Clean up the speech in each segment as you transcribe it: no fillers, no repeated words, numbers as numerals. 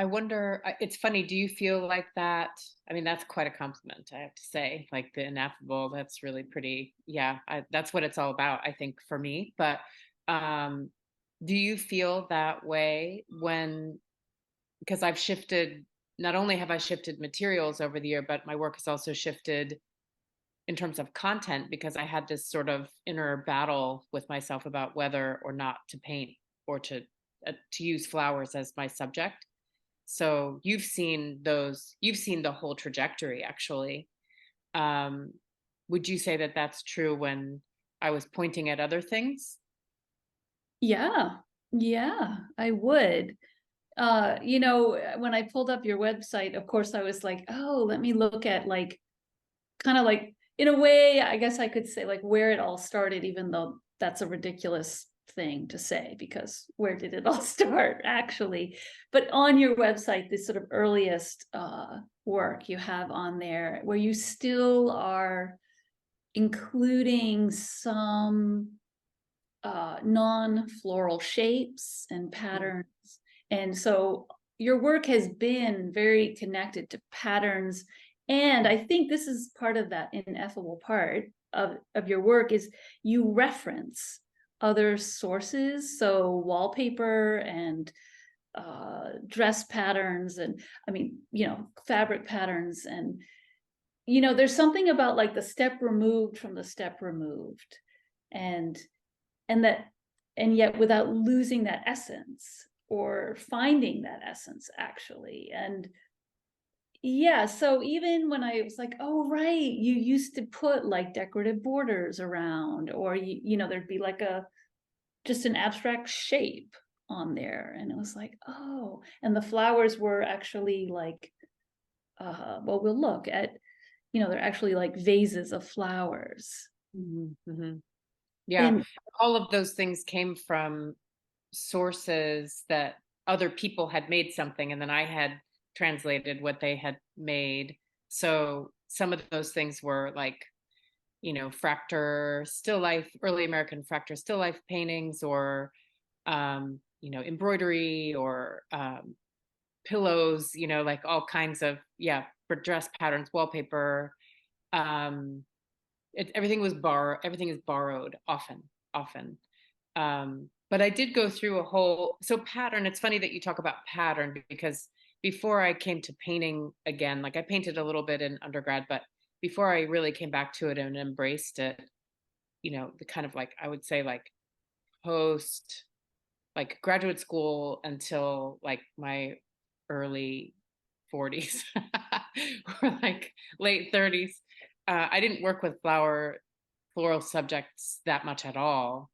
I wonder, it's funny, do you feel like that? I mean, that's quite a compliment, I have to say. Like the ineffable, that's really pretty. Yeah, that's what it's all about, I think, for me. But um, do you feel that way when, because I've shifted, not only have I shifted materials over the year, but my work has also shifted in terms of content because I had this sort of inner battle with myself about whether or not to paint or to use flowers as my subject. So you've seen the whole trajectory actually. Um, would you say that that's true when I was pointing at other things? Yeah, yeah, I would. When I pulled up your website, of course, I was like, oh, let me look at like kind of like in a way, I guess I could say like where it all started, even though that's a ridiculous thing to say because where did it all start actually? But on your website, this sort of earliest work you have on there where you still are including some non-floral shapes and Mm. patterns. And so your work has been very connected to patterns. And I think this is part of that ineffable part of your work is you reference other sources. So wallpaper and dress patterns and I mean, fabric patterns and there's something about like the step removed from the step removed and and that and yet without losing that essence or finding that essence actually. And yeah, so even when I was like, oh right, you used to put like decorative borders around or there'd be like a just an abstract shape on there and it was like, oh, and the flowers were actually like well, we'll look at, they're actually like vases of flowers. Mhm, mhm. Yeah, And all of those things came from sources that other people had made something and then I had translated what they had made. So some of those things were like, fractal still life, early American fractal still life paintings or embroidery or pillows, like all kinds of, yeah, for dress patterns, wallpaper. Um, everything is borrowed often. But I did go through a whole, so pattern, it's funny that you talk about pattern because before I came to painting again, like I painted a little bit in undergrad, but before I really came back to it and embraced it, the kind of like, I would say like post like graduate school until like my early 40s or like late 30s. I didn't work with floral subjects that much at all.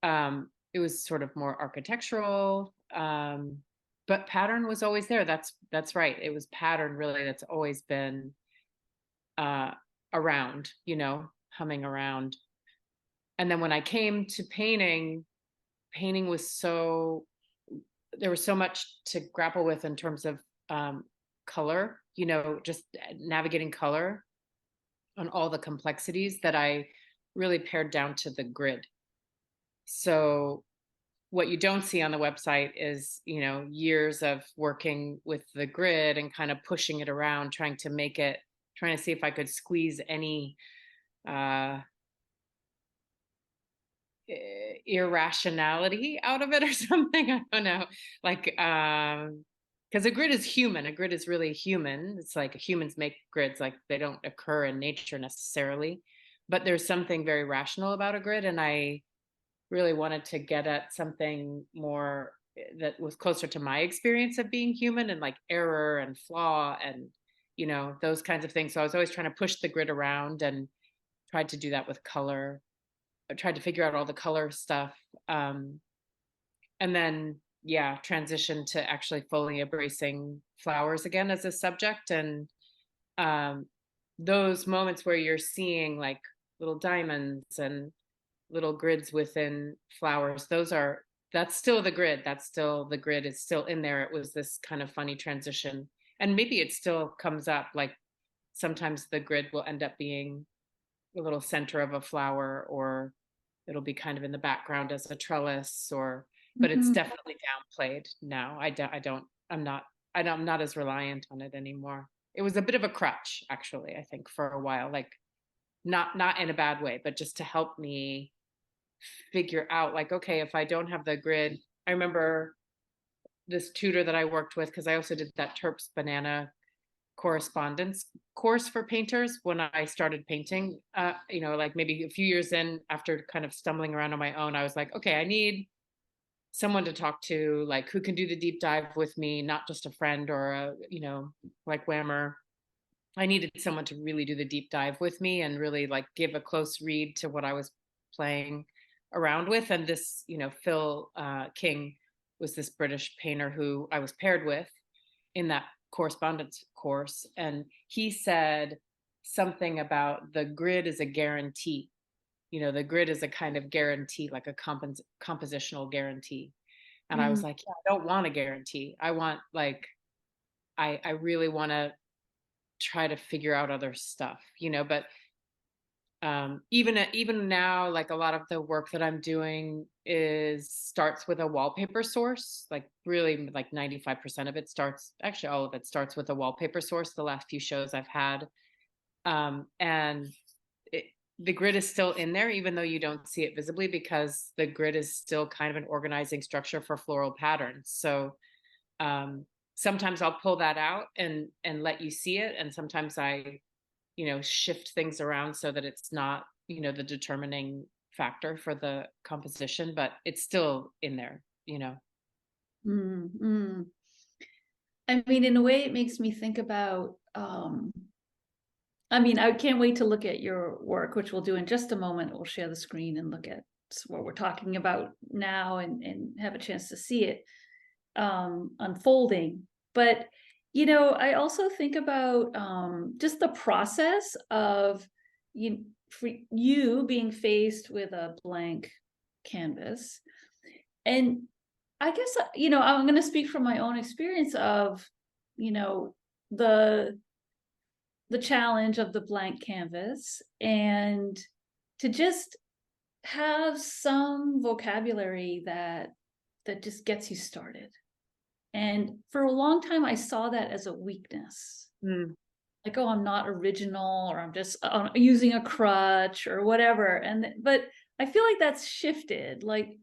It was sort of more architectural, but pattern was always there. That's right. It was pattern really that's always been uh, around, humming around. And then when I came to painting, painting was so there was so much to grapple with in terms of color, just navigating color on all the complexities that I really pared down to the grid. So what you don't see on the website is, years of working with the grid and kind of pushing it around, trying to see if I could squeeze any uh, irrationality out of it or something. I don't know. Like, because a grid is human. A grid is really human. It's like humans make grids, like they don't occur in nature necessarily. But there's something very rational about a grid. And I really wanted to get at something more that was closer to my experience of being human and like error and flaw and, those kinds of things. So I was always trying to push the grid around and tried to do that with color. I tried to figure out all the color stuff. Um, and then, yeah, transition to actually fully embracing flowers again as a subject. And um, those moments where you're seeing like little diamonds and little grids within flowers, that's still the grid. That's still the grid is still in there. It was this kind of funny transition. And maybe it still comes up like sometimes the grid will end up being a little center of a flower or it'll be kind of in the background as a trellis or but it's mhm. definitely downplayed now. I don't I'm not as reliant on it anymore. It was a bit of a crutch, actually, I think, for a while, like not in a bad way, but just to help me figure out, like, okay, if I don't have the grid. I remember this tutor that I worked with, because I also did that Terps Banana correspondence course for painters when I started painting. Like maybe a few years in, after kind of stumbling around on my own, I was like, okay, I need someone to talk to, like who can do the deep dive with me, not just a friend or a, like Whammer. I needed someone to really do the deep dive with me and really like give a close read to what I was playing around with. And this, Phil King was this British painter who I was paired with in that correspondence course. And he said something about the grid is a guarantee. The grid is a kind of guarantee, like a compositional guarantee. And I was Mm, like, yeah, I don't want a guarantee. I want like, I really want to try to figure out other stuff, but even now, like a lot of the work that I'm doing is starts with a wallpaper source. Like really, like 95% of it starts, actually all of it starts with a wallpaper source. The last few shows I've had, and it, the grid is still in there, even though you don't see it visibly, because the grid is still kind of an organizing structure for floral patterns. So um, sometimes I'll pull that out and let you see it, and sometimes I shift things around so that it's not the determining factor for the composition, but it's still in there. mm, mm. I mean, in a way, it makes me think about, I mean, I can't wait to look at your work, which we'll do in just a moment. We'll share the screen and look at what we're talking about now and have a chance to see it unfolding. But, I also think about just the process of for you being faced with a blank canvas. And I guess, I'm going to speak from my own experience of, you know, the the challenge of the blank canvas, and to just have some vocabulary that just gets you started. And for a long time I saw that as a weakness, Mm. like, oh, I'm not original, or I'm just using a crutch or whatever. But I feel like that's shifted. Like,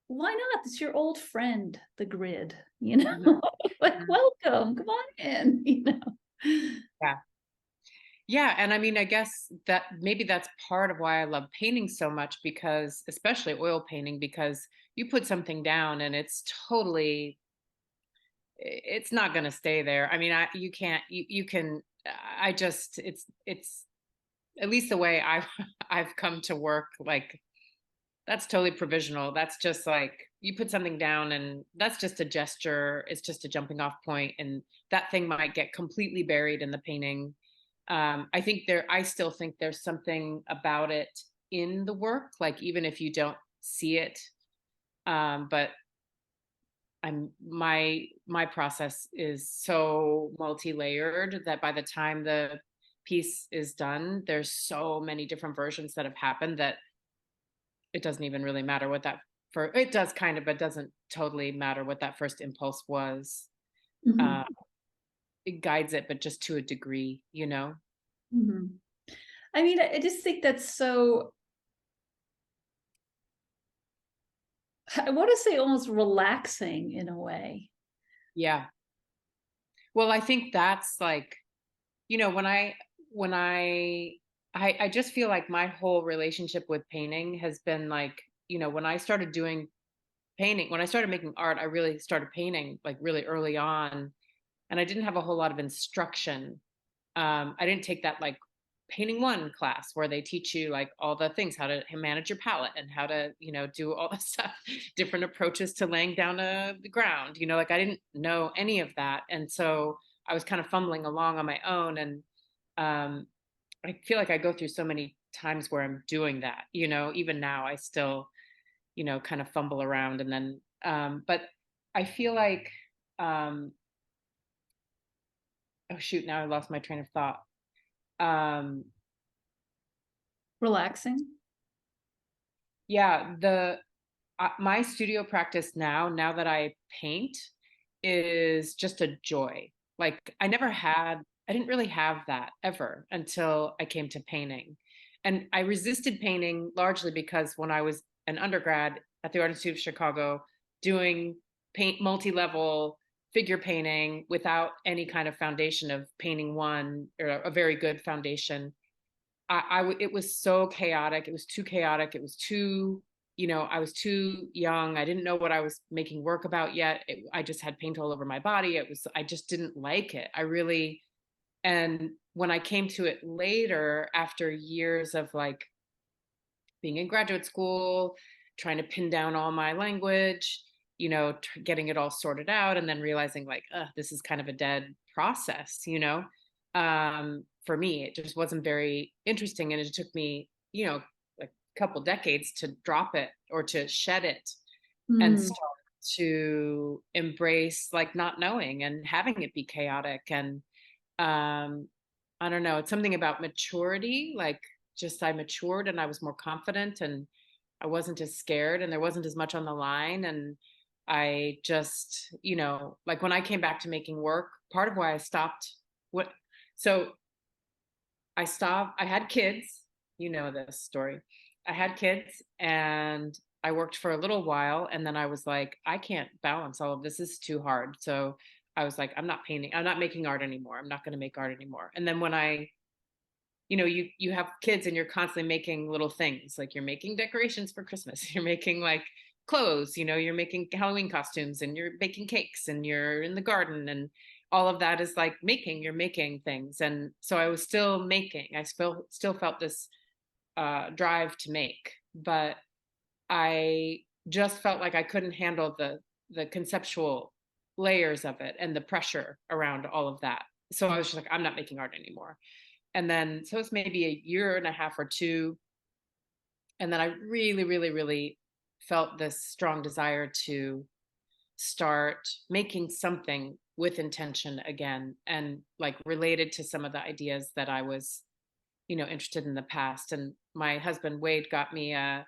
why not? It's your old friend, the grid, Mhm. like, Mhm. welcome, come on in. Yeah. Yeah, and I mean, I guess that maybe that's part of why I love painting so much, because especially oil painting, because you put something down and it's not going to stay there. I mean, you can't, you can, I just, it's at least the way I've come to work, like that's totally provisional. That's just like you put something down and that's just a gesture. It's just a jumping off point, and that thing might get completely buried in the painting. I still think there's something about it in the work, like even if you don't see it. But my process is so multi-layered that by the time the piece is done, there's so many different versions that have happened that it doesn't even really matter what that for it does kind of, but doesn't totally matter what that first impulse was. Mhm, Uh, it guides it, but just to a degree. mhm. I mean, I just think that's so, I want to say, almost relaxing in a way. Yeah. Well, I think that's like, when I just feel like my whole relationship with painting has been like, when I started doing painting, when I started making art, I really started painting like really early on, and I didn't have a whole lot of instruction. I didn't take that like painting one class where they teach you like all the things, how to manage your palette and how to, do all the stuff, different approaches to laying down the ground. Like I didn't know any of that. And so I was kind of fumbling along on my own. And um, I feel like I go through so many times where I'm doing that, even now I still, kind of fumble around. And then, but I feel like, um, oh shoot, now I lost my train of thought. Um, Relaxing. yeah, my studio practice now that I paint is just a joy. Like I didn't really have that ever until I came to painting. And I resisted painting largely because when I was an undergrad at the Art Institute of Chicago doing paint multi-level figure painting without any kind of foundation of painting one or a very good foundation, it was so chaotic. It was too chaotic. It was too, I was too young. I didn't know what I was making work about yet. I just had paint all over my body. I just didn't like it. And when I came to it later, after years of like being in graduate school, trying to pin down all my language, getting it all sorted out, and then realizing like, this is kind of a dead process, for me, it just wasn't very interesting. And it took me, like a couple decades to drop it or to shed it and Mm. start to embrace like not knowing and having it be chaotic. And I don't know, it's something about maturity, like just I matured and I was more confident and I wasn't as scared and there wasn't as much on the line. And I just, like when I came back to making work, part of why I stopped what so I had kids, this story. I had kids and I worked for a little while and then I was like, I can't balance all of this. This is too hard. So I was like, I'm not making art anymore. I'm not going to make art anymore. And then when you have kids and you're constantly making little things, like you're making decorations for Christmas, you're making like clothes, you're making Halloween costumes and you're baking cakes and you're in the garden, and all of that is like you're making things. And so I was still making. I still felt this drive to make, but I just felt like I couldn't handle the conceptual layers of it and the pressure around all of that. So I was just like, I'm not making art anymore. And then, so it's maybe a year and a half or two. And then I really, really, really felt this strong desire to start making something with intention again, and like related to some of the ideas that I was, interested in the past. And my husband, Wade, got me a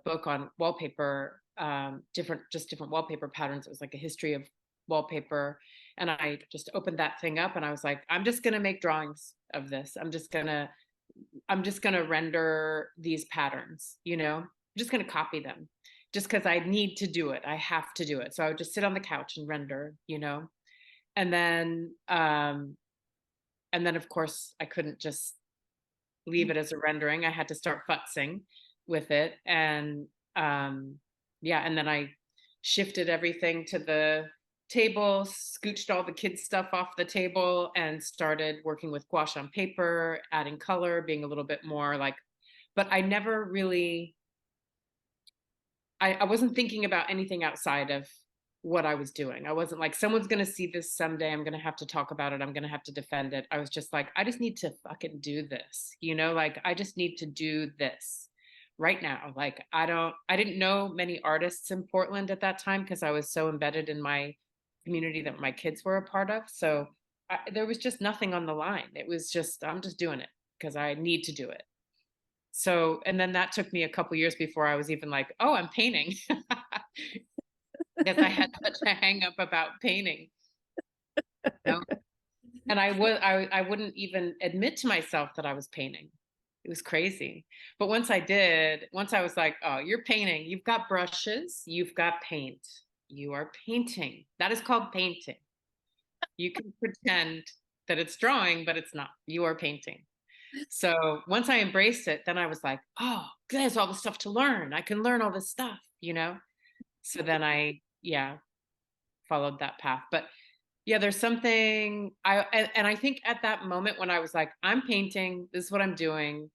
book on wallpaper, different wallpaper patterns. It was like a history of wallpaper. And I just opened that thing up and I was like, I'm just going to make drawings of this. I'm just going to render these patterns, I'm just going to copy them just because I need to do it. I have to do it. So I would just sit on the couch and render, and then of course I couldn't just leave it as a rendering. I had to start futzing with it. And yeah, and then I shifted everything to the table, scooched all the kids' stuff off the table, and started working with gouache on paper, adding color, being a little bit more like, but I never really, I wasn't thinking about anything outside of what I was doing. I wasn't like, someone's going to see this someday. I'm going to have to talk about it. I'm going to have to defend it. I was just like, I just need to fucking do this, like, I just need to do this right now. Like, I didn't know many artists in Portland at that time because I was so embedded in my community that my kids were a part of. So there was just nothing on the line. It was just, I'm just doing it because I need to do it. So, and then that took me a couple years before I was even like, oh, I'm painting. Because I had such a hang up about painting. And I wouldn't even admit to myself that I was painting. It was crazy. But once I was like, oh, you're painting, you've got brushes, you've got paint, you are painting. That is called painting. You can pretend that it's drawing, but it's not. You are painting. So once I embraced it, then I was like, oh, there's all this stuff to learn. I can learn all this stuff, So then yeah, followed that path. But yeah, there's something and I think at that moment when I was like, I'm painting, this is what I'm doing.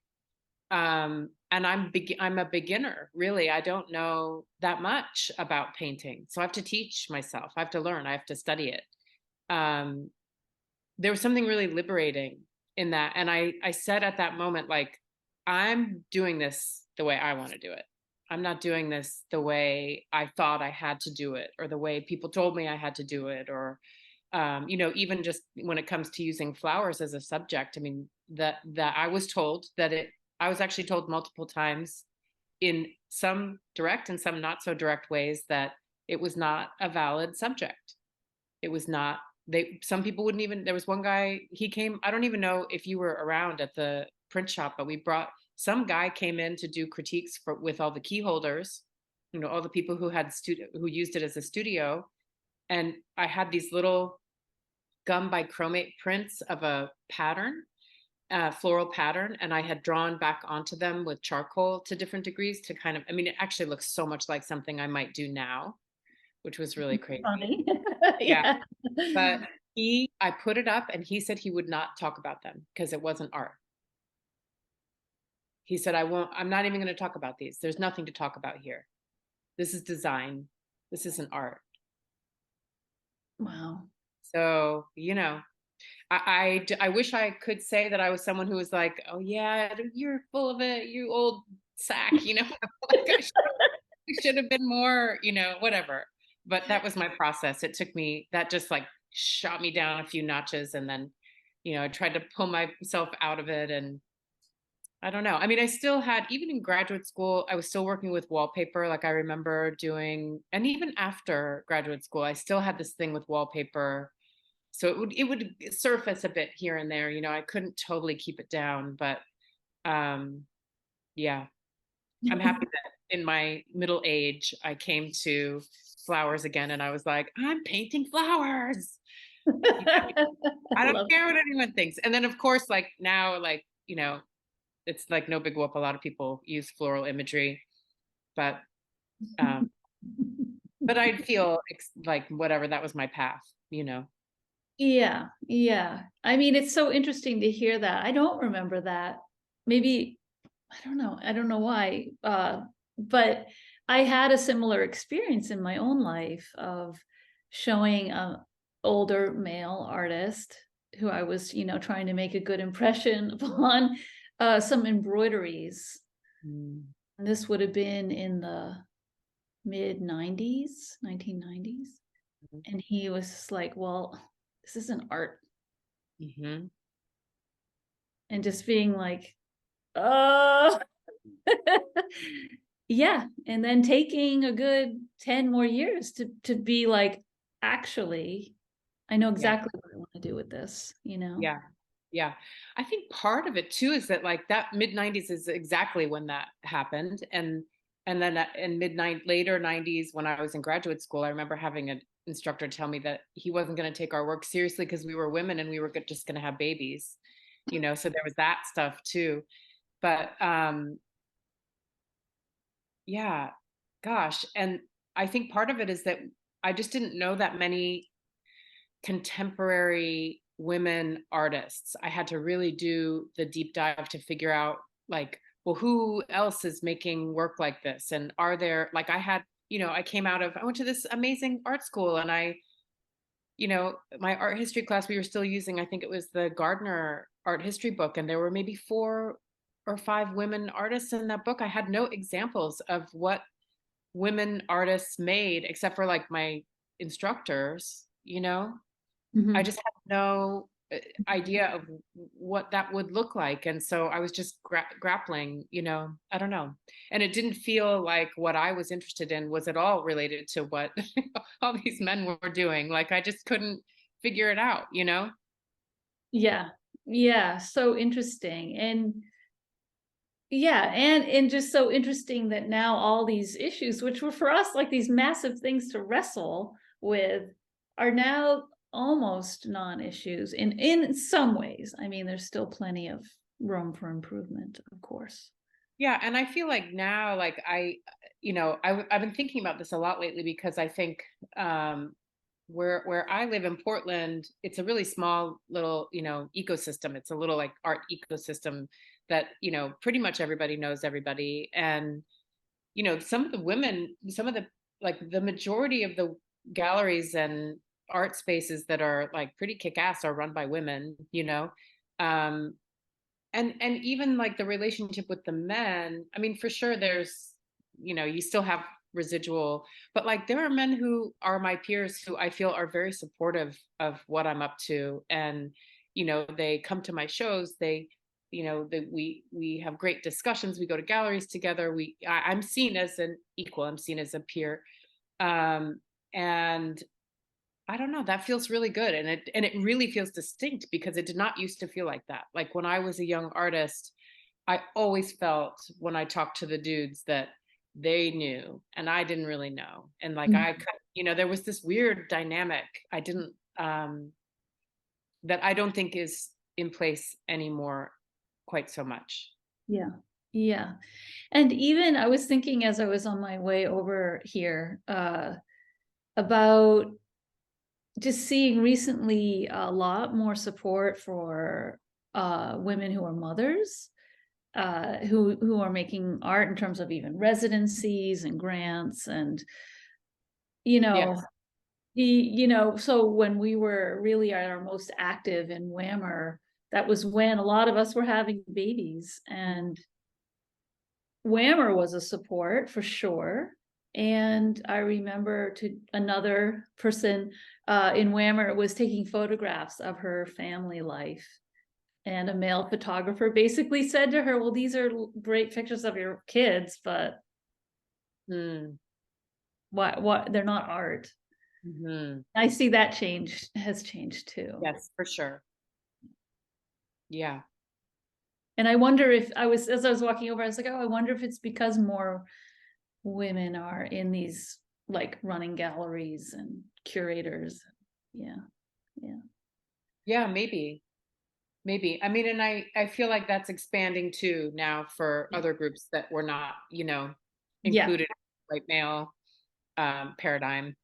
And I'm a beginner, really. I don't know that much about painting. So I have to teach myself. I have to learn. I have to study it. There was something really liberating in that. And I said at that moment, like, I'm doing this the way I want to do it. I'm not doing this the way I thought I had to do it, or the way people told me I had to do it, or even just when it comes to using flowers as a subject. I mean, that I was told I was actually told multiple times in some direct and some not so direct ways that it was not a valid subject. It was not, some people wouldn't even, there was one guy, he came, I don't even know if you were around at the print shop, but some guy came in to do critiques with all the key holders, all the people who who used it as a studio. And I had these little gum bichromate prints of a pattern, floral pattern, and I had drawn back onto them with charcoal to different degrees to kind of, I mean, it actually looks so much like something I might do now, which was really crazy. Funny. Yeah. Yeah. But I put it up and he said he would not talk about them because it wasn't art. He said, I'm not even going to talk about these. There's nothing to talk about here. This is design. This isn't art. Wow. So, I wish I could say that I was someone who was like, oh yeah, you're full of it, you old sack, like I should have been more, whatever. But that was my process. It took me, that just like shot me down a few notches. And then, I tried to pull myself out of it. And I don't know. I mean, I still had, even in graduate school, I was still working with wallpaper. Like I remember doing, and even after graduate school, I still had this thing with wallpaper. So it would surface a bit here and there. I couldn't totally keep it down, but yeah, I'm happy that in my middle age, I came to flowers again, and I was like, I'm painting flowers. I don't Love. care what anyone thinks. And then, of course, like now, like it's like no big whoop. A lot of people use floral imagery, but um, but I feel like whatever, that was my path. Yeah, yeah. I mean, it's so interesting to hear that. I don't remember that. Maybe, I don't know. I don't know why. But I had a similar experience in my own life of showing a older male artist who I was, trying to make a good impression upon some embroideries. Mm. And this would have been in the mid 90s, 1990s. And he was just like, well, this isn't art. Mm-hmm. And just being like, oh, yeah. And then taking a good 10 more years to be like, actually, I know Yeah. exactly what I want to do with this. Yeah. Yeah. I think part of it too is that like that mid 90s is exactly when that happened. And then in later 90s, when I was in graduate school, I remember having an instructor tell me that he wasn't going to take our work seriously because we were women and we were just going to have babies, so there was that stuff too. But yeah, gosh. And I think part of it is that I just didn't know that many contemporary women artists. I had to really do the deep dive to figure out like, well, who else is making work like this? And are there, like, I went to this amazing art school, and my art history class, we were still using, I think it was the Gardner art history book. And there were maybe 4 or 5 women artists in that book. I had no examples of what women artists made except for like my instructors. I Mhm. just had no idea of what that would look like. And so I was just grappling, I don't know. And it didn't feel like what I was interested in was at all related to what all these men were doing. Like I just couldn't figure it out. Yeah. Yeah. So interesting. And yeah, and just so interesting that now all these issues, which were for us like these massive things to wrestle with, are now almost non-issues in some ways. I mean, there's still plenty of room for improvement, of course. Yeah, and I feel like now, like I've been thinking about this a lot lately because I think where I live in Portland, it's a really small little ecosystem. It's a little like art ecosystem that pretty much everybody knows everybody, and some of the women, some of the like the majority of the galleries and art spaces that are like pretty kick-ass are run by women. Um, and even like the relationship with the men, I mean, for sure there's you still have residual, but like there are men who are my peers who I feel are very supportive of what I'm up to. And they come to my shows, that we have great discussions, we go to galleries together, I'm seen as an equal, I'm seen as a peer. And I don't know, that feels really good, and it really feels distinct because it did not used to feel like that. Like when I was a young artist, I always felt when I talked to the dudes that they knew and I didn't really know. And like Mhm. I could, there was this weird dynamic I didn't that I don't think is in place anymore quite so much. Yeah. Yeah. And even I was thinking as I was on my way over here, about just seeing recently a lot more support for women who are mothers, who are making art in terms of even residencies and grants and you know Yes. so when we were really at our most active in Whammer, that was when a lot of us were having babies, and Whammer was a support for sure. And I remember to another person in Whammer was taking photographs of her family life. And a male photographer basically said to her, well, these are great pictures of your kids, but Mm. what they're not art. Hmm. I see that has changed too. Yes, for sure. Yeah. And I wonder if as I was walking over, I was like, oh, I wonder if it's because more women are in these like running galleries and curators. Yeah, yeah, Yeah, maybe. Maybe. I mean, and I feel like that's expanding too now for other groups that were not, yeah, included in the white male paradigm,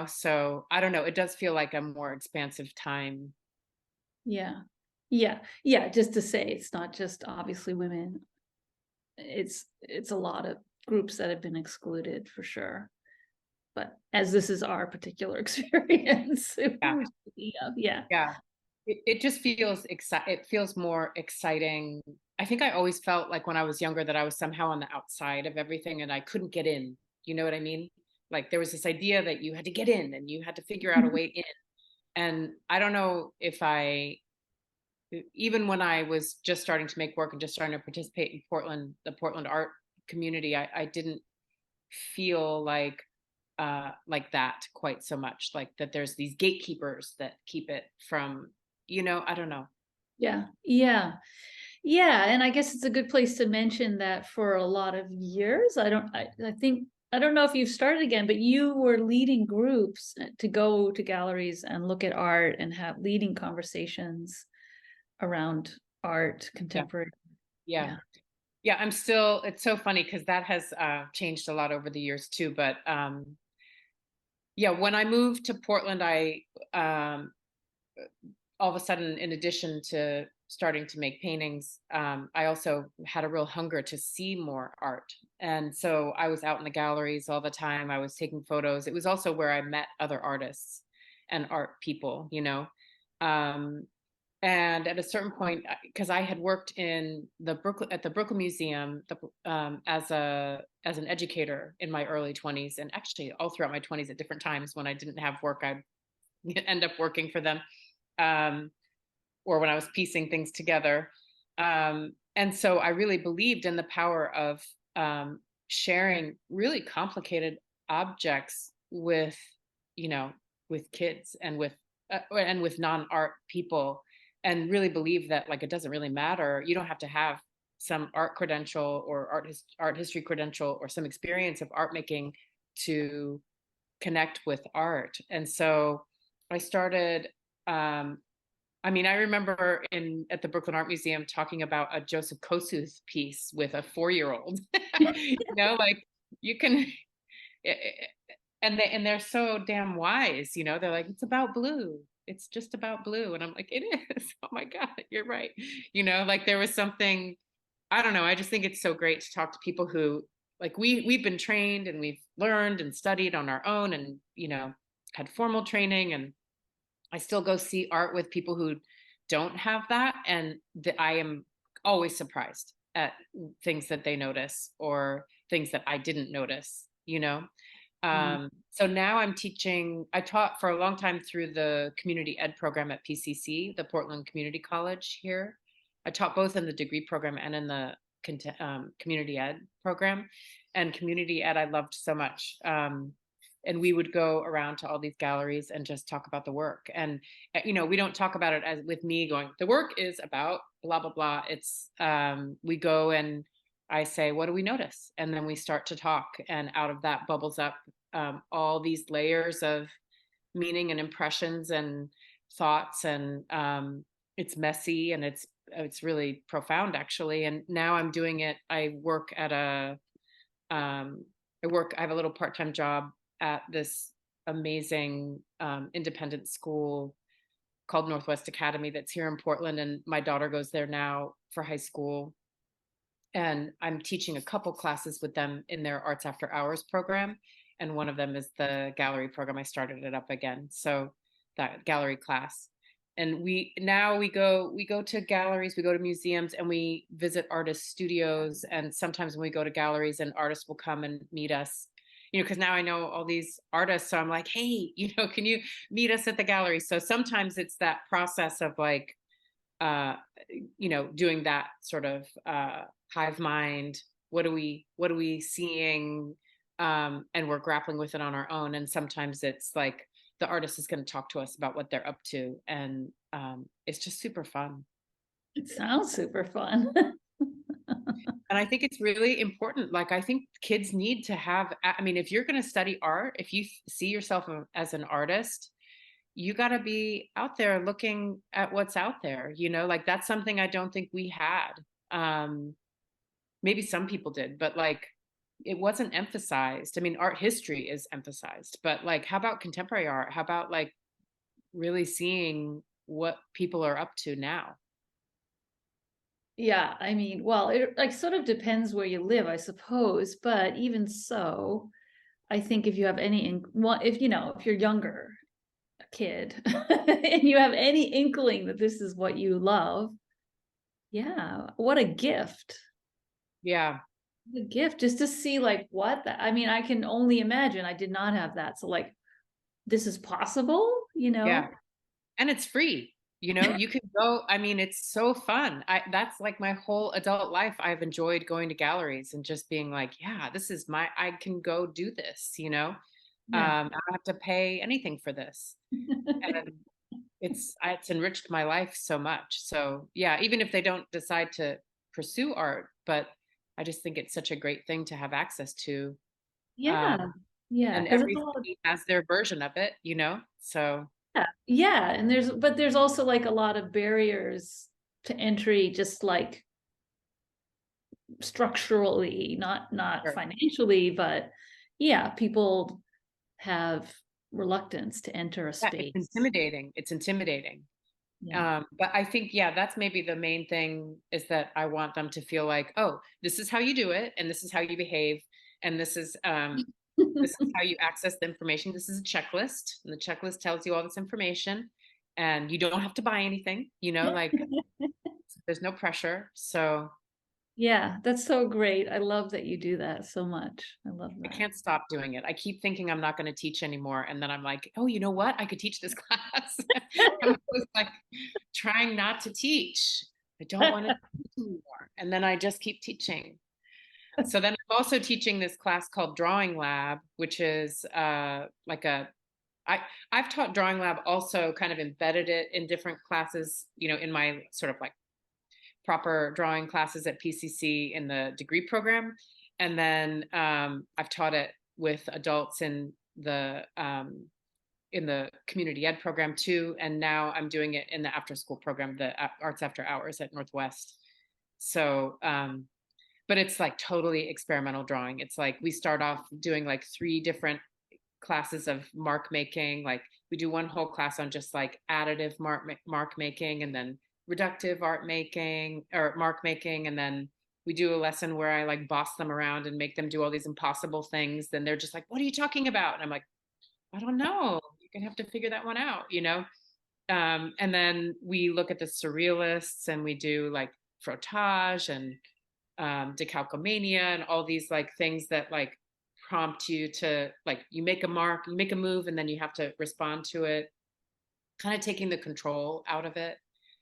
So I don't know. It does feel like a more expansive time. yeah, yeah, yeah. Just to say, it's not just obviously women. It's a lot of groups that have been excluded for sure. But as this is our particular experience, Yeah. we're speaking of, yeah, Yeah. It just feels it feels more exciting. I think I always felt like when I was younger that I was somehow on the outside of everything and I couldn't get in. You know what I mean? Like there was this idea that you had to get in and you had to figure out a way in. And I don't know if even when I was just starting to make work and just starting to participate in the Portland art community, I didn't feel like that quite so much. Like that there's these gatekeepers that keep it from, I don't know. yeah, yeah. Yeah, and I guess it's a good place to mention that for a lot of years, I think I don't know if you've started again, but you were leading groups to go to galleries and look at art and have leading conversations around art, Yeah. contemporary. Yeah. Yeah. Yeah. It's so funny because that has changed a lot over the years too. But yeah, when I moved to Portland, I all of a sudden, in addition to starting to make paintings, I also had a real hunger to see more art. And so I was out in the galleries all the time. I was taking photos. It was also where I met other artists and art people, Um, and at a certain point, because I had worked in the Brooklyn Museum as an educator in my early 20s, and actually all throughout my 20s at different times when I didn't have work, I'd end up working for them. Um, or when I was piecing things together. And so I really believed in the power of sharing really complicated objects you know, with kids and with non-art people, and really believe that like it doesn't really matter. You don't have to have some art credential or art history credential or some experience of art making to connect with art. And so I started um, I mean, I remember at the Brooklyn Art Museum talking about a Joseph Kosuth piece with a 4-year-old. Like you can, and they're so damn wise. They're like, it's about blue. It's just about blue, and I'm like, it is. Oh my god, you're right. Like there was something. I don't know. I just think it's so great to talk to people who like we've been trained and we've learned and studied on our own, and had formal training, and I still go see art with people who don't have that, and I am always surprised at things that they notice or things that I didn't notice. Mm. So now I'm teaching. I taught for a long time through the community ed program at PCC, the Portland Community College here. I taught both in the degree program and in the community ed program. And community ed I loved so much. and we would go around to all these galleries and just talk about the work. And we don't talk about it as with me going, the work is about blah blah blah. It's we go and I say, what do we notice? And then we start to talk, and out of that bubbles up all these layers of meaning and impressions and thoughts, and it's messy, and it's really profound actually. And now I'm doing it. I work at I have a little part-time job at this amazing independent school called Northwest Academy that's here in Portland, and my daughter goes there now for high school. And I'm teaching a couple classes with them in their Arts After Hours program. And one of them is the gallery program. I started it up again. So that gallery class. And we go to galleries, we go to museums, and we visit artist studios. And sometimes when we go to galleries, and artists will come and meet us, because now I know all these artists. So I'm like, hey, can you meet us at the gallery? So sometimes it's that process of like, doing that sort of hive mind. What are we seeing? And we're grappling with it on our own. And sometimes it's like the artist is going to talk to us about what they're up to, and it's just super fun. It sounds super fun. And I think it's really important. Like, I think kids need to have, I mean, if you're going to study art, if you see yourself as an artist, you got to be out there looking at what's out there, like that's something I don't think we had. Maybe some people did, but like it wasn't emphasized. I mean, art history is emphasized, but like, how about contemporary art? How about like really seeing what people are up to now? Yeah, I mean, well, it like sort of depends where you live, I suppose, but even so, I think if you have any, well, if you're younger, a kid, and you have any inkling that this is what you love, yeah, what a gift. Yeah. A gift just to see like what that, I mean, I can only imagine. I did not have that. So like this is possible. Yeah. And it's free. You can go. I mean, it's so fun. That's like my whole adult life. I've enjoyed going to galleries and just being like, yeah, this is I can go do this. Yeah. I don't have to pay anything for this. And it's enriched my life so much. So yeah, even if they don't decide to pursue art, but I just think it's such a great thing to have access to. Yeah. Um, Yeah. and Because it's all, everybody has their version of it. So yeah. Yeah. And there's also like a lot of barriers to entry, just like structurally, not sure. financially, but yeah, people have reluctance to enter a Yeah, it's space. intimidating. It's intimidating. Yeah. But I think, yeah, that's maybe the main thing, is that I want them to feel like, oh, this is how you do it, and this is how you behave, and this is how you access the information. This is a checklist, and the checklist tells you all this information, and you don't have to buy anything, like there's no pressure. So Yeah, that's so great. I love that you do that so much. I love I that. can't stop doing it. I keep thinking I'm not going to teach anymore. And then I'm like, oh, you know what? I could teach this class. I'm always like trying not to teach. I don't want to teach anymore. And then I just keep teaching. So then I'm also teaching this class called Drawing Lab, which is like I've taught Drawing Lab, also kind of embedded it in different classes, in my sort of like proper drawing classes at PCC in the degree program. And then I've taught it with adults in the community ed program too. And now I'm doing it in the after school program, the Arts After Hours at Northwest. So, but it's like totally experimental drawing. It's like we start off doing like 3 different classes of mark making. Like we do one whole class on just like additive mark making, and then reductive art making or mark making, and then we do a lesson where I like boss them around and make them do all these impossible things. Then they're just like, what are you talking about? And I'm like, I don't know, you're gonna have to figure that one out. And then we look at the surrealists, and we do like frottage and decalcomania, and all these like things that like prompt you to, like, you make a mark, you make a move, and then you have to respond to it, kind of taking the control out of it.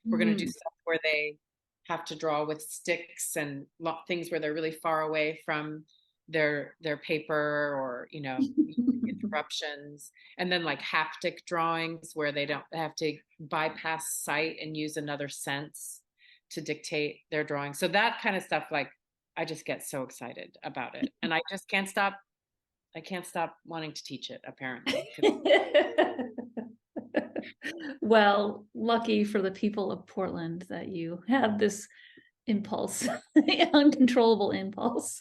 We're going to do Mm. stuff where they have to draw with sticks, and things where they're really far away from their paper, or interruptions, and then like haptic drawings where they don't have to bypass sight and use another sense to dictate their drawing. So that kind of stuff, like, I just get so excited about it, and I can't stop wanting to teach it, apparently. Well, lucky for the people of Portland that you have this impulse, uncontrollable impulse.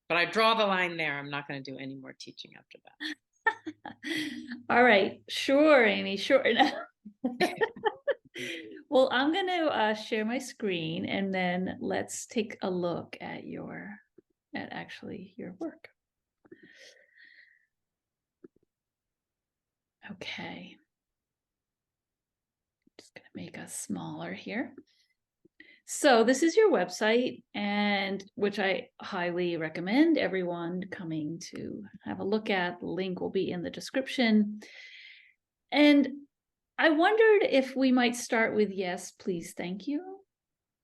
But I draw the line there. I'm not going to do any more teaching after that. All right, sure, Amy, sure. Well, I'm going to share my screen, and then let's take a look at actually your work. Okay. Just going to make us smaller here. So this is your website, and which I highly recommend everyone coming to have a look at. The link will be in the description. And I wondered if we might start with yes, please, thank you.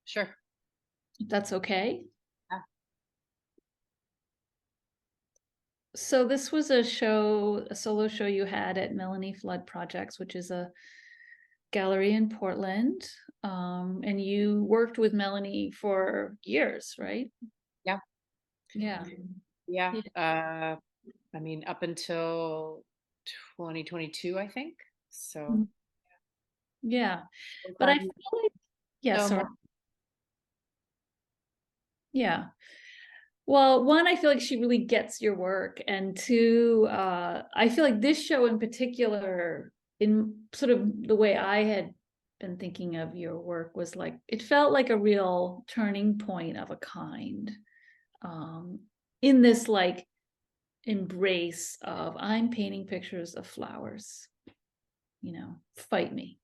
Sure. If that's okay. Yeah. So this was a solo show you had at Melanie Flood Projects, which is a gallery in Portland. And you worked with Melanie for years, right? Yeah. Yeah. Yeah. I mean, up until 2022, I think. So yeah. But I feel like, yeah, no sorry. more. Yeah. Well, one, I feel like she really gets your work, and two, I feel like this show in particular, in sort of the way I had been thinking of your work, was like it felt like a real turning point of a kind, in this like embrace of I'm painting pictures of flowers, fight me.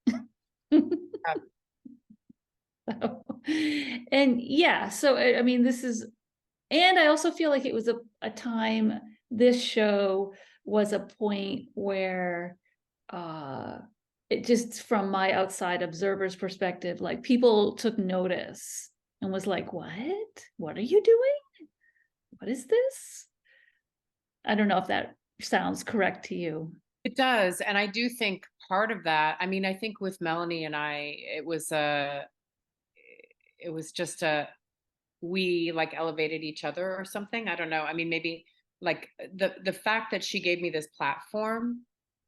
And yeah, so I mean, this is, and I also feel like it was a time, this show was a point where it just, from my outside observer's perspective, like people took notice and was like, what are you doing? What is this? I don't know if that sounds correct to you. It does. And I do think part of that, I mean, I think with Melanie and I, it was just we like elevated each other or something. I don't know. I mean, maybe like the fact that she gave me this platform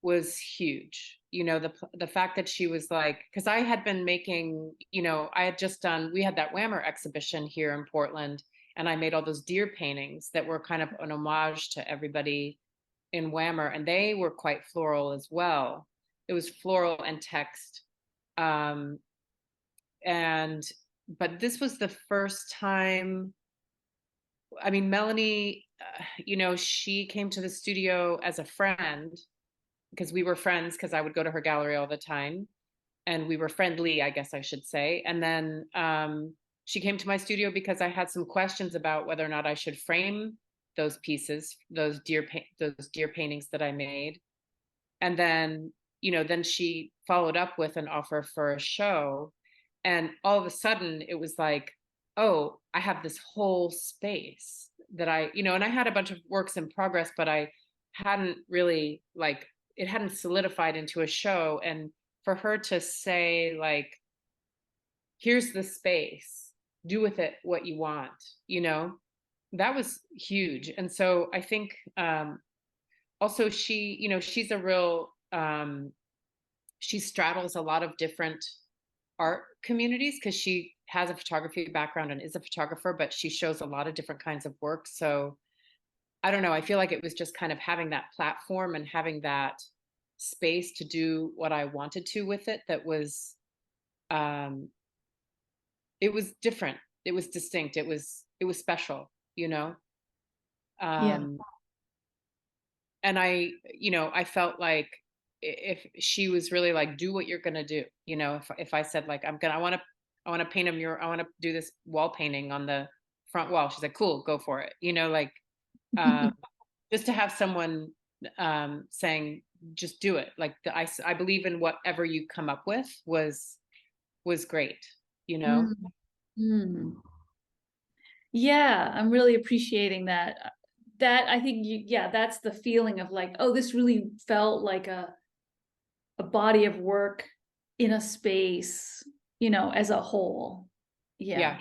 was huge. The fact that she was like, because I had been making, I had just done, we had that Whammer exhibition here in Portland, and I made all those deer paintings that were kind of an homage to everybody in Whammer, and they were quite floral as well. It was floral and text. Um, and but this was the first time. I mean, Melanie, she came to the studio as a friend, because we were friends, because I would go to her gallery all the time, and we were friendly, I guess I should say. And then she came to my studio because I had some questions about whether or not I should frame those pieces, those deer paintings that I made. And then, then she followed up with an offer for a show. And all of a sudden it was like, oh, I have this whole space that and I had a bunch of works in progress, but I hadn't really, like, it hadn't solidified into a show. And for her to say, like, here's the space, do with it what you want, that was huge. And so I think also she's a real, she straddles a lot of different art communities, because she has a photography background and is a photographer, but she shows a lot of different kinds of work. So I don't know, I feel like it was just kind of having that platform and having that space to do what I wanted to with it, that was it was different, it was distinct, it was special, Yeah. And I felt like if she was really like, do what you're gonna do, if I said, like, I want to paint a mural, I want to do this wall painting on the front wall, she's like, cool, go for it, like, just to have someone saying, just do it, like, I believe in whatever you come up with, was great. Mm. Mm. Yeah, I'm really appreciating that. That I think yeah, that's the feeling of like, oh, this really felt like a body of work in a space, as a whole. Yeah. Yeah.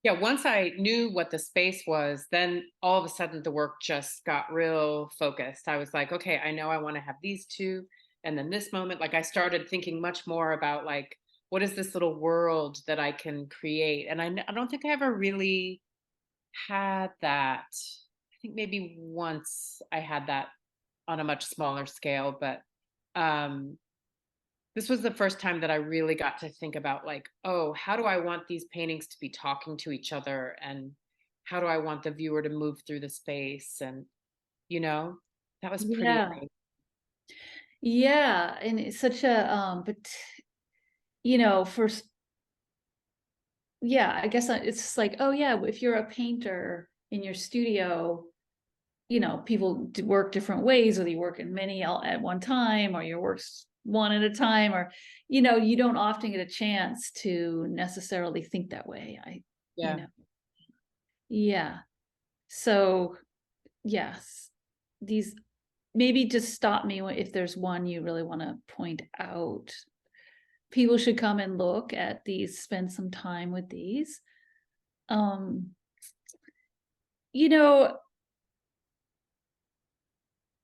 Yeah. Once I knew what the space was, then all of a sudden the work just got real focused. I was like, okay, I know I want to have these two. And then this moment, like I started thinking much more about like, what is this little world that I can create? And I don't think I ever really had that. I think maybe once I had that on a much smaller scale, but um this was the first time that I really got to think about like, oh, how do I want these paintings to be talking to each other, and how do I want the viewer to move through the space, and you know, that was pretty Yeah. amazing. Yeah, and it's such a but for yeah, I guess it's like, oh yeah, if you're a painter in your studio, people work different ways, or you work in many at one time, or your works one at a time, or you don't often get a chance to necessarily think that way. You Yeah. know, yeah. So yes, these maybe just stop me if there's one you really want to point out. People should come and look at these, spend some time with these. Um, you know,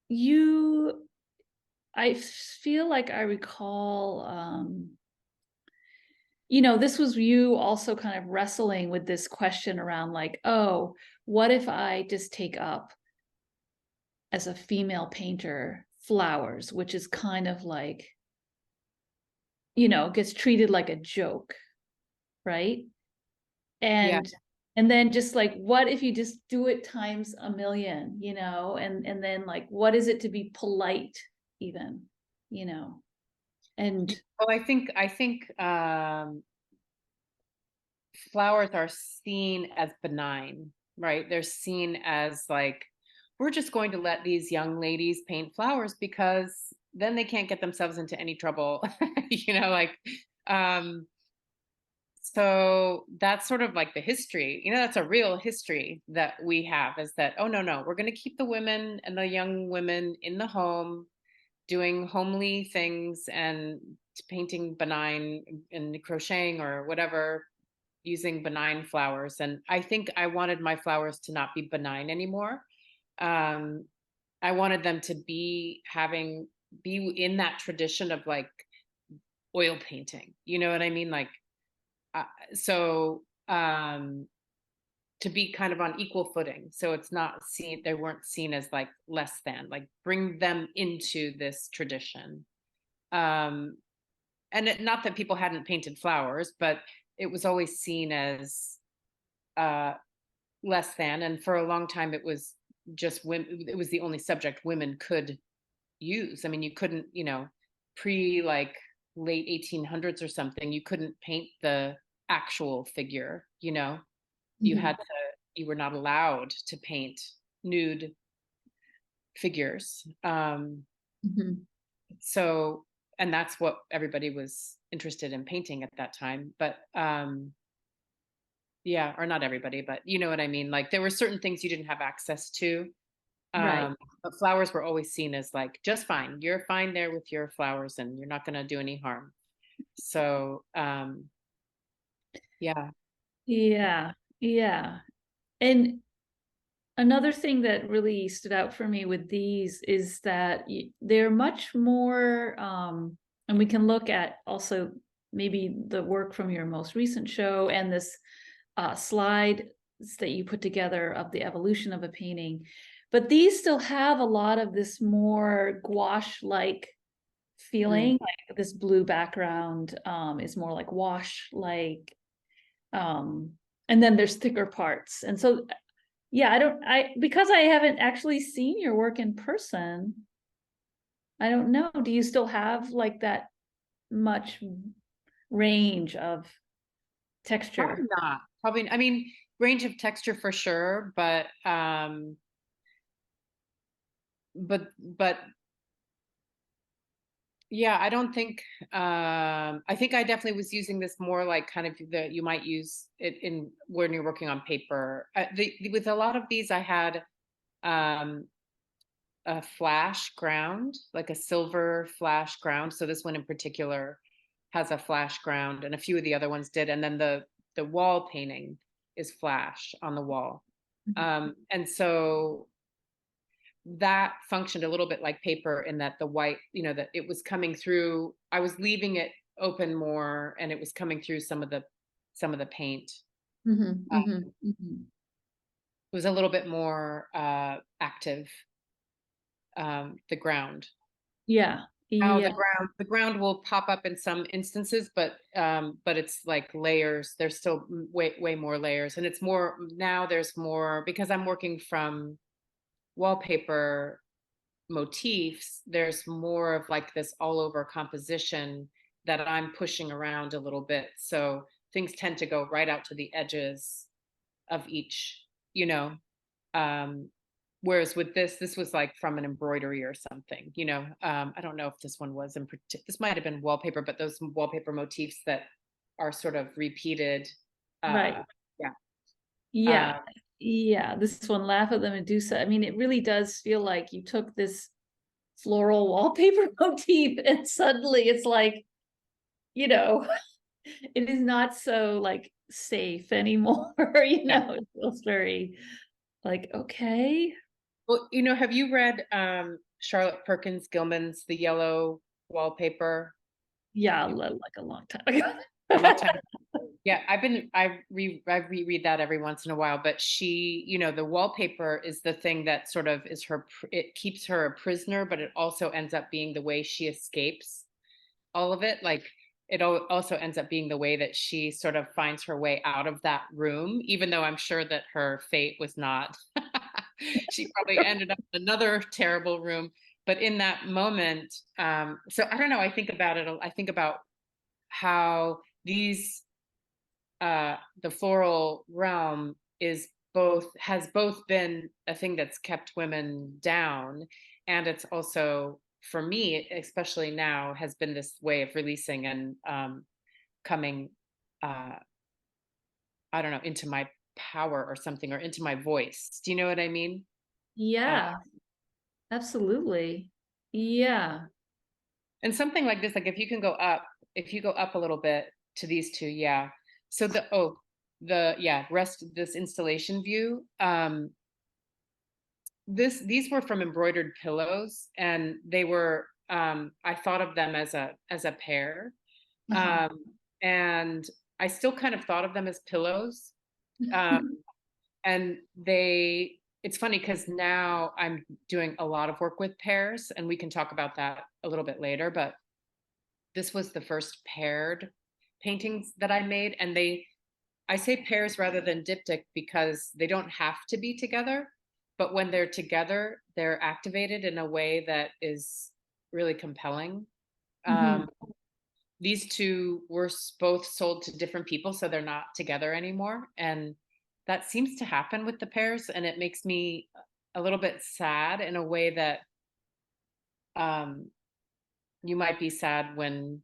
you I feel like I recall this was you also kind of wrestling with this question around like, oh, what if I just take up as a female painter flowers, which is kind of like, gets treated like a joke, right? Yeah. And then just like, what if you just do it times a million, and then like, what is it to be polite even, you know? And Well, I think flowers are seen as benign, right? They're seen as like, we're just going to let these young ladies paint flowers because then they can't get themselves into any trouble. Like um so that's sort of like the history, that's a real history that we have, is that, oh no, no, we're going to keep the women and the young women in the home doing homely things and painting benign and crocheting or whatever, using benign flowers. And I think I wanted my flowers to not be benign anymore. um I wanted them to be in that tradition of like oil painting, you know what I mean, like uh, so to be kind of on equal footing, so it's not seen, they weren't seen as like less than, like bring them into this tradition. um not that people hadn't painted flowers, but it was always seen as uh less than, and for a long time it was just women, it was the only subject women could use. I mean, you couldn't, pre like late 1800s or something, you couldn't paint the actual figure, you mhm, had to, you were not allowed to paint nude figures. mhm. So, and that's what everybody was interested in painting at that time. But yeah, or not everybody, but you know what I mean? Like there were certain things you didn't have access to. Right. But flowers were always seen as like, just fine. You're fine there with your flowers and you're not going to do any harm. So, yeah. Yeah. Yeah. And another thing that really stood out for me with these is that they're much more, and we can look at also maybe the work from your most recent show and this slide that you put together of the evolution of a painting. But these still have a lot of this more gouache-like Mm. feeling, like this blue background is more like wash-like. Um, and then there's thicker parts. And so yeah, because I haven't actually seen your work in person, I don't know. Do you still have like that much range of Probably texture? not. Probably, I mean, range of texture for sure, but Yeah, I don't think I think I definitely was using this more like kind of the you might use it in when you're working on paper. With a lot of these I had um a flash ground, like a silver flash ground. So this one in particular has a flash ground, and a few of the other ones did. And then the wall painting is flash on the wall. Mhm. And so that functioned a little bit like paper in that the white, that it was coming through. I was leaving it open more, and it was coming through some of the paint. Mhm, Uh, mhm, mhm. it was a little bit more active, the ground. Yeah, Now yeah. the ground will pop up in some instances, but it's like layers. There's still way more layers, and it's more now. There's more because I'm working from wallpaper motifs. There's more of like this all over composition that I'm pushing around a little bit. So things tend to go right out to the edges of each, you know. Um, Whereas with this was like from an embroidery or something, I don't know if this one was this might have been wallpaper, but those wallpaper motifs that are sort of repeated. Right. Yeah. Yeah. Uh, Yeah. This one, Laugh at the Medusa. I mean, it really does feel like you took this floral wallpaper motif and suddenly it's like, you know, it is not so like safe anymore. yeah. It feels very like, okay. Well, have you read Charlotte Perkins Gilman's The Yellow Wallpaper? Yeah, like a long time ago. A long time. Yeah, I reread that every once in a while, but she, the wallpaper is the thing that sort of is it keeps her a prisoner, but it also ends up being the way she escapes all of it. Like it also ends up being the way that she sort of finds her way out of that room, even though I'm sure that her fate was not. She probably ended up in another terrible room. But in that moment, so I don't know, I think about it. I think about how the floral realm has both been a thing that's kept women down, and it's also for me, especially now, has been this way of releasing and coming, uh, I don't know, into my power or something, or into my voice. Do you know what I mean? Uh, Yeah, absolutely. Yeah. and something like this, like if you go up a little bit to these two, yeah. So rest this installation view. These were from embroidered pillows, and they were I thought of them as a pair, Uh-huh. um, and I still kind of thought of them as pillows. um, and it's funny because now I'm doing a lot of work with pairs, and we can talk about that a little bit later, but this was the first paired paintings that I made, and I say pairs rather than diptych because they don't have to be together, but when they're together, they're activated in a way that is really compelling. Mhm. Um, these two were both sold to different people, so they're not together anymore. And that seems to happen with the pairs, and it makes me a little bit sad in a way that um, you might be sad when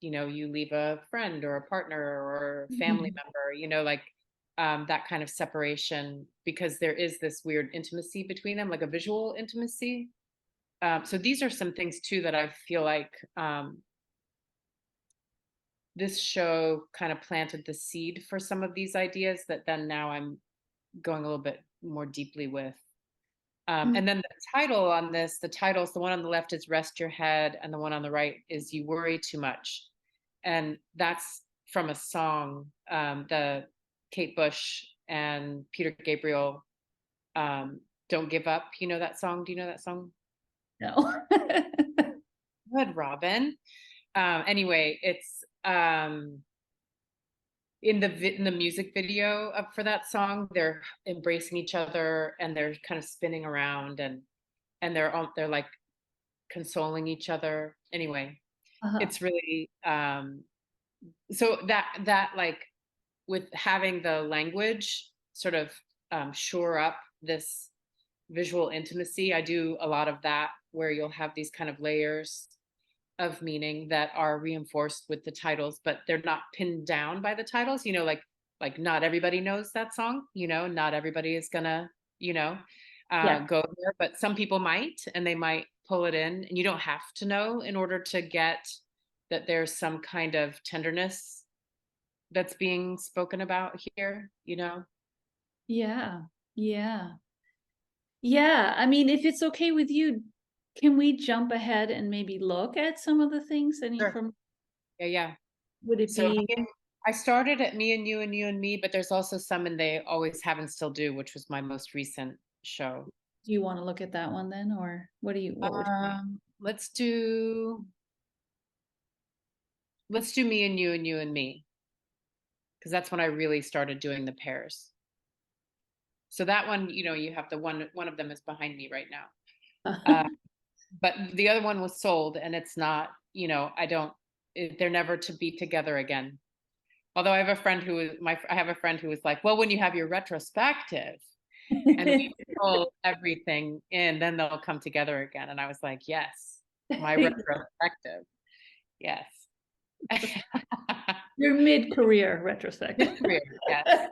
you leave a friend or a partner or a family Mhm. member, like that kind of separation, because there is this weird intimacy between them, like a visual intimacy. So these are some things too that I feel like this show kind of planted the seed for some of these ideas that then now I'm going a little bit more deeply with. Mhm. And then the titles, the one on the left is Rest Your Head, and the one on the right is You Worry Too Much. And that's from a song, the Kate Bush and Peter Gabriel, um, Don't Give Up. You know that song? Do you know that song? No. Good, Robin. Anyway, it's in the music video for that song. They're embracing each other, and they're kind of spinning around, and they're like consoling each other. Anyway, Uh-huh. it's really so that like with having the language sort of shore up this visual intimacy. I do a lot of that where you'll have these kind of layers of meaning that are reinforced with the titles, but they're not pinned down by the titles, like not everybody knows that song, not everybody is gonna, you know, Yeah. go there, but some people might, and they might pull it in, and you don't have to know in order to get that there's some kind of tenderness that's being spoken about here. Yeah. Yeah. Yeah. I mean, if it's okay with you, can we jump ahead and maybe look at some of the things? Any Sure. from Yeah, yeah. would it So be, I started at Me and You and You and Me, but there's also some in They Always Have and Still Do, which was my most recent show. do you want to look at that one then? Or what would Let's do Me and You and You and Me, because that's when I really started doing the pairs. So that one, you have the one of them is behind me right now. Uh, but the other one was sold, and it's not, I don't, they're never to be together again. Although I have a friend who was like, well, when you have your retrospective and we pull everything in, then they'll come together again. And I was like, yes, my retrospective. Yes. your mid-career retrospective? Mid-career, yes.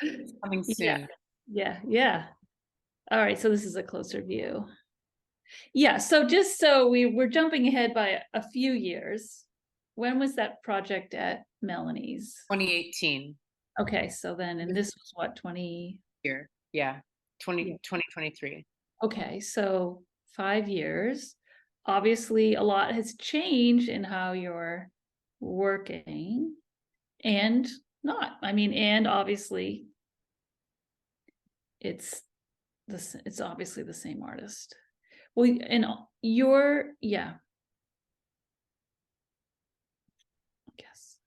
It's coming Yeah. soon. Yeah. Yeah. All right. So this is a closer view. Yeah. So just so we're jumping ahead by a few years. When was that project at Melanie's? 2018 Okay. So then, and this was what, 20? year. Yeah. Yeah. 2023. Okay. So 5 years. Obviously, a lot has changed in how you're working and not. I mean, and obviously it's it's obviously the same artist. Well, and yeah, I guess.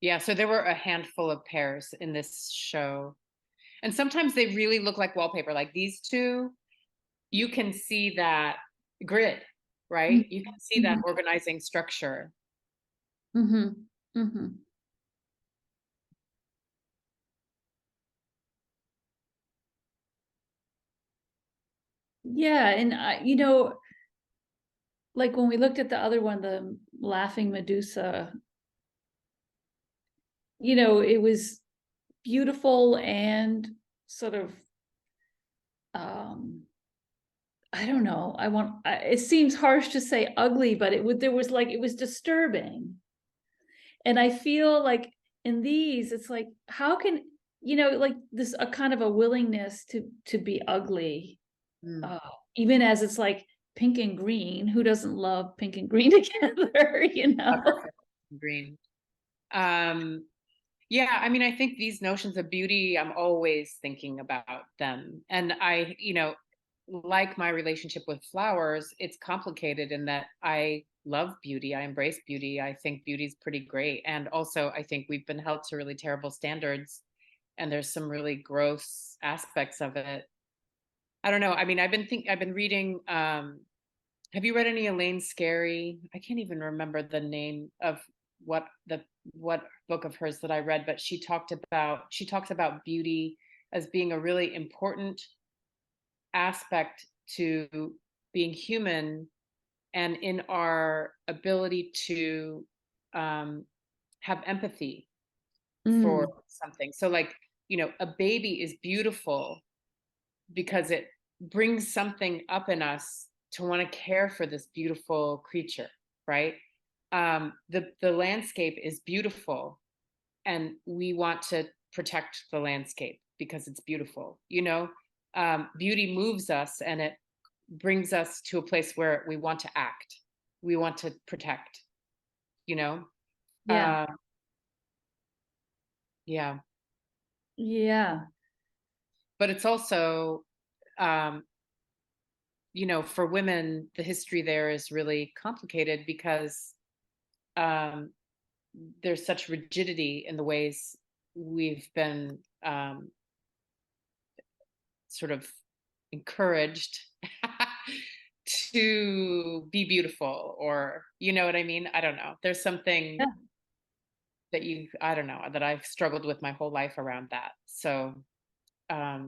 Yeah. So there were a handful of pairs in this show. And sometimes they really look like wallpaper. Like these two, you can see that grid, right? You can see that Mm-hmm. organizing structure. Mm-hmm. Mm-hmm. Yeah, and like when we looked at the other one, the laughing Medusa, it was beautiful and sort of um I don't know. It seems harsh to say ugly, but there was like, it was disturbing. And I feel like in these, it's like, how can, like this, a kind of a willingness to be ugly, Mm. even as it's like pink and green. Who doesn't love pink and green together, Green. Um, yeah, I mean, I think these notions of beauty, I'm always thinking about them. And like my relationship with flowers, it's complicated in that I love beauty. I embrace beauty. I think beauty's pretty great. And also, I think we've been held to really terrible standards, and there's some really gross aspects of it. I don't know. I mean, I've been reading have you read any Elaine Scarry? I can't even remember the name of what the what book of hers that I read, but she talks about beauty as being a really important aspect to being human, and in our ability to um, have empathy for Mm, something. So, like, a baby is beautiful because it brings something up in us to want to care for this beautiful creature, right? The landscape is beautiful, and we want to protect the landscape because it's beautiful. Beauty moves us, and it brings us to a place where we want to act, we want to protect. You know, yeah. uh, yeah. Yeah. But it's also um, for women, the history there is really complicated because um, there's such rigidity in the ways we've been sort of encouraged to be beautiful, or you know what I mean? I don't know. There's something Yeah. I don't know, that I've struggled with my whole life around that. So, Yeah.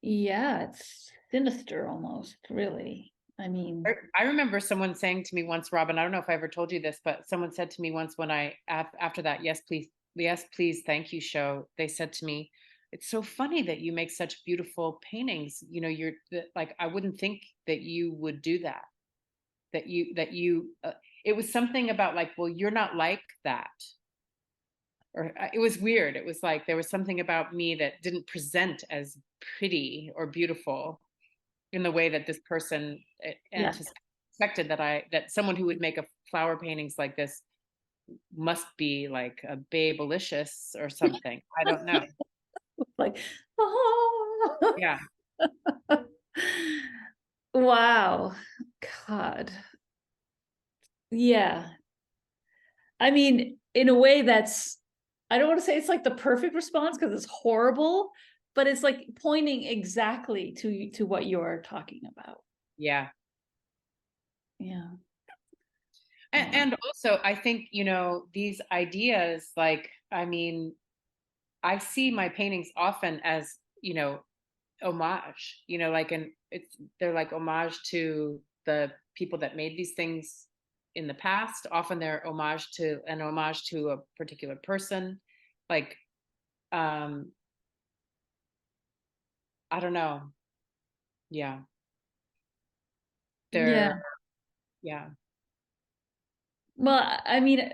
Yeah. It's sinister almost, really. I mean, I remember someone saying to me once, Robin, I don't know if I ever told you this, but someone said to me once when after that, yes, please, thank you show, they said to me, it's so funny that you make such beautiful paintings. You know, like, I wouldn't think that you would do that, it was something about like, well, you're not like that. Or it was weird. It was like, there was something about me that didn't present as pretty or beautiful in the way that this person yeah. expected, that someone who would make a flower paintings like this must be like a babelicious or something. I don't know. Like, oh. Yeah. Wow. God. Yeah. I mean, in a way that's, I don't want to say it's like the perfect response because it's horrible, but it's like pointing exactly to what you're talking about. Yeah. Yeah. Wow. And also, I think, these ideas, like, I mean, I see my paintings often as, homage, like, and they're like homage to the people that made these things in the past. Often they're homage to a particular person. Like, um, I don't know. Yeah. They're, Yeah. yeah. Well, I mean,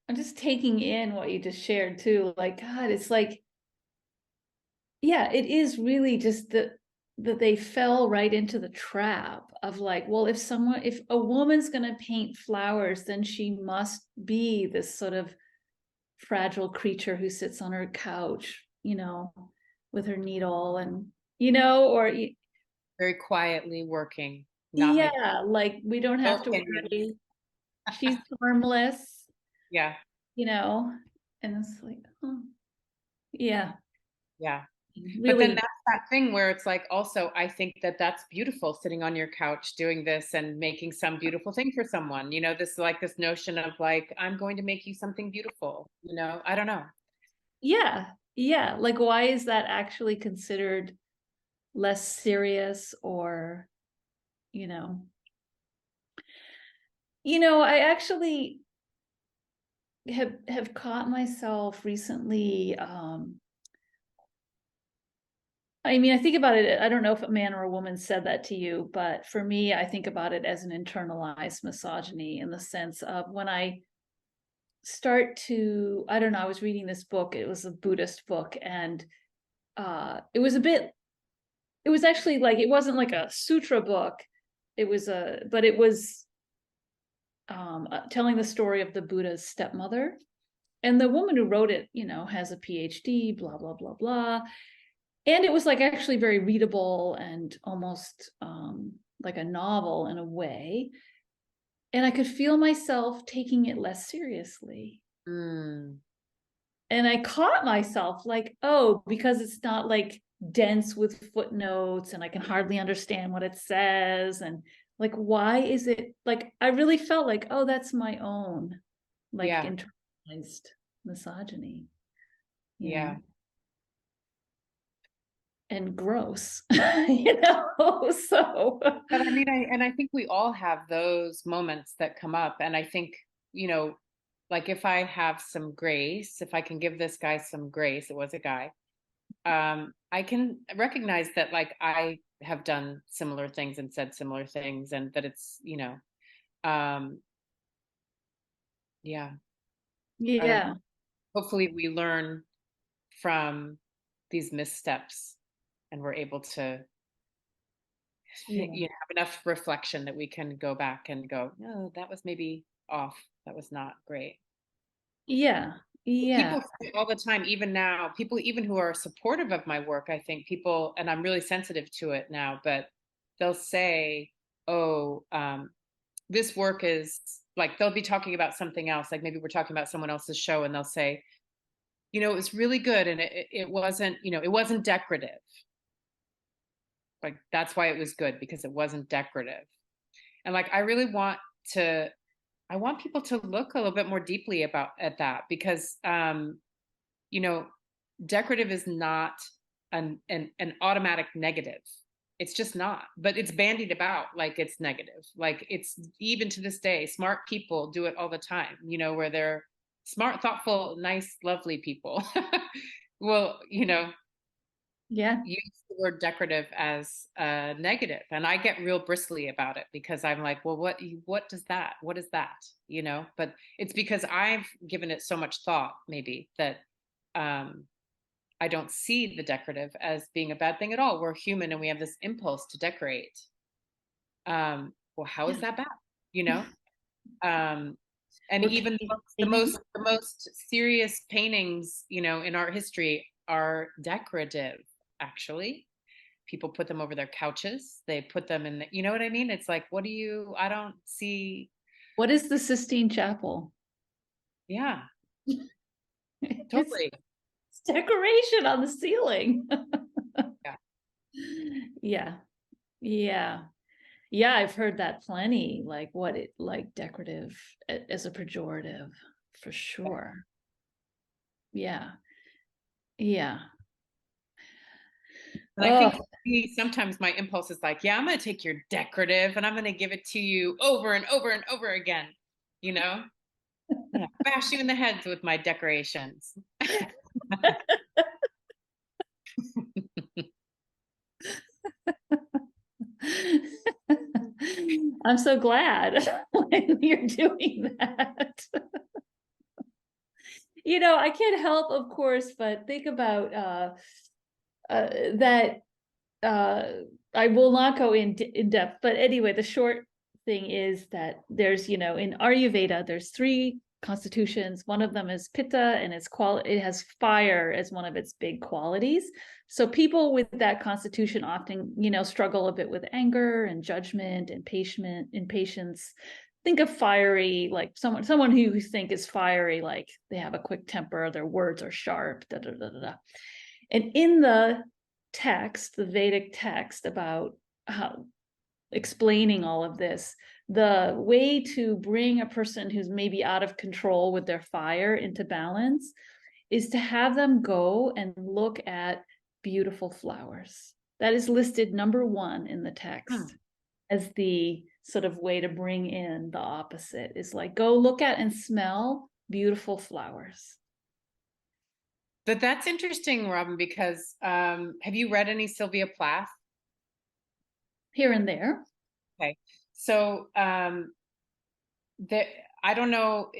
I'm just taking in what you just shared too. Like, God, it's like, yeah, it is really just that they fell right into the trap of like, well, if a woman's going to paint flowers, then she must be this sort of fragile creature who sits on her couch, with her needle and, or Very quietly working, not making yeah, like we don't no have to opinions. worry. She's harmless, Yeah. you know, and it's like, oh, yeah, Yeah. But then really, that's that thing where it's like, also, I think that that's beautiful, sitting on your couch doing this and making some beautiful thing for someone. This notion of like, I'm going to make you something beautiful. I don't know. yeah, yeah. Like, why is that actually considered less serious or, you know, I actually have caught myself recently. I mean, I think about it. I don't know if a man or a woman said that to you, but for me, I think about it as an internalized misogyny in the sense of when I start to, I don't know, I was reading this book. It was a Buddhist book, and it was actually like, it wasn't like a sutra book. But it was telling the story of the Buddha's stepmother. And the woman who wrote it, has a PhD, blah, blah, blah, blah. And it was like actually very readable and almost like a novel in a way. And I could feel myself taking it less seriously. Mm, And I caught myself like, oh, because it's not like dense with footnotes and I can hardly understand what it says. And like, why is it like, I really felt like, oh, that's my own like yeah. internalized misogyny, you Yeah. know, and gross, so But I mean, I think we all have those moments that come up. And I think, like, if I have some grace, if I can give this guy some grace, it was a guy, I can recognize that, like, I have done similar things and said similar things, and that it's, um, yeah, I don't know. yeah, Hopefully we learn from these missteps and we're able to, yeah, have enough reflection that we can go back and go, no, that was maybe off. That was not great. yeah, yeah, People say all the time, even now, people even who are supportive of my work, I think people, and I'm really sensitive to it now, but they'll say, oh, this work is, like, they'll be talking about something else, like maybe we're talking about someone else's show, and they'll say, it was really good, and it wasn't, it wasn't decorative. Like, that's why it was good, because it wasn't decorative. And like, to I want people to look a little bit more deeply at that, because you know decorative is not an automatic negative. It's just not, but it's bandied about like it's negative. Like it's even to this day, smart people do it all the time, where they're smart, thoughtful, nice, lovely people. Well, Yeah. use the word decorative as negative, and I get real bristly about it because I'm like, well, what does that? What is that? But it's because I've given it so much thought, maybe that um, I don't see the decorative as being a bad thing at all. We're human and we have this impulse to decorate. Well, how is Yeah. that bad? You know? Um, and We're even painting. the most serious paintings, in art history are decorative, actually. People put them over their couches. They put them in you know what I mean? It's like, I don't see, What is the Sistine Chapel? yeah, It's, totally. it's decoration on the ceiling. Yeah. Yeah. Yeah. Yeah, I've heard that plenty, like what it like decorative as a pejorative for sure. Yeah. Yeah. And I Oh, think sometimes my impulse is like, yeah, I'm going to take your decorative and I'm going to give it to you over and over and over again. You know, I'm going to bash you in the heads with my decorations. I'm so glad when you're doing that. I can't help, of course, but think about that uh I will not go in depth, but anyway, the short thing is that there's, in Ayurveda, there's three constitutions. One of them is Pitta, and it has fire as one of its big qualities. So people with that constitution often, struggle a bit with anger and judgment and impatience. Think of fiery, like someone who you think is fiery, like they have a quick temper, their words are sharp, da da da da da. And in the text, the Vedic text about how explaining all of this, the way to bring a person who's maybe out of control with their fire into balance is to have them go and look at beautiful flowers. That is listed number one in the text as the sort of way to bring in the opposite, is like go look at and smell beautiful flowers. But that's interesting, Robin, because have you read any Sylvia Plath? Here and there. Okay. So that I don't know.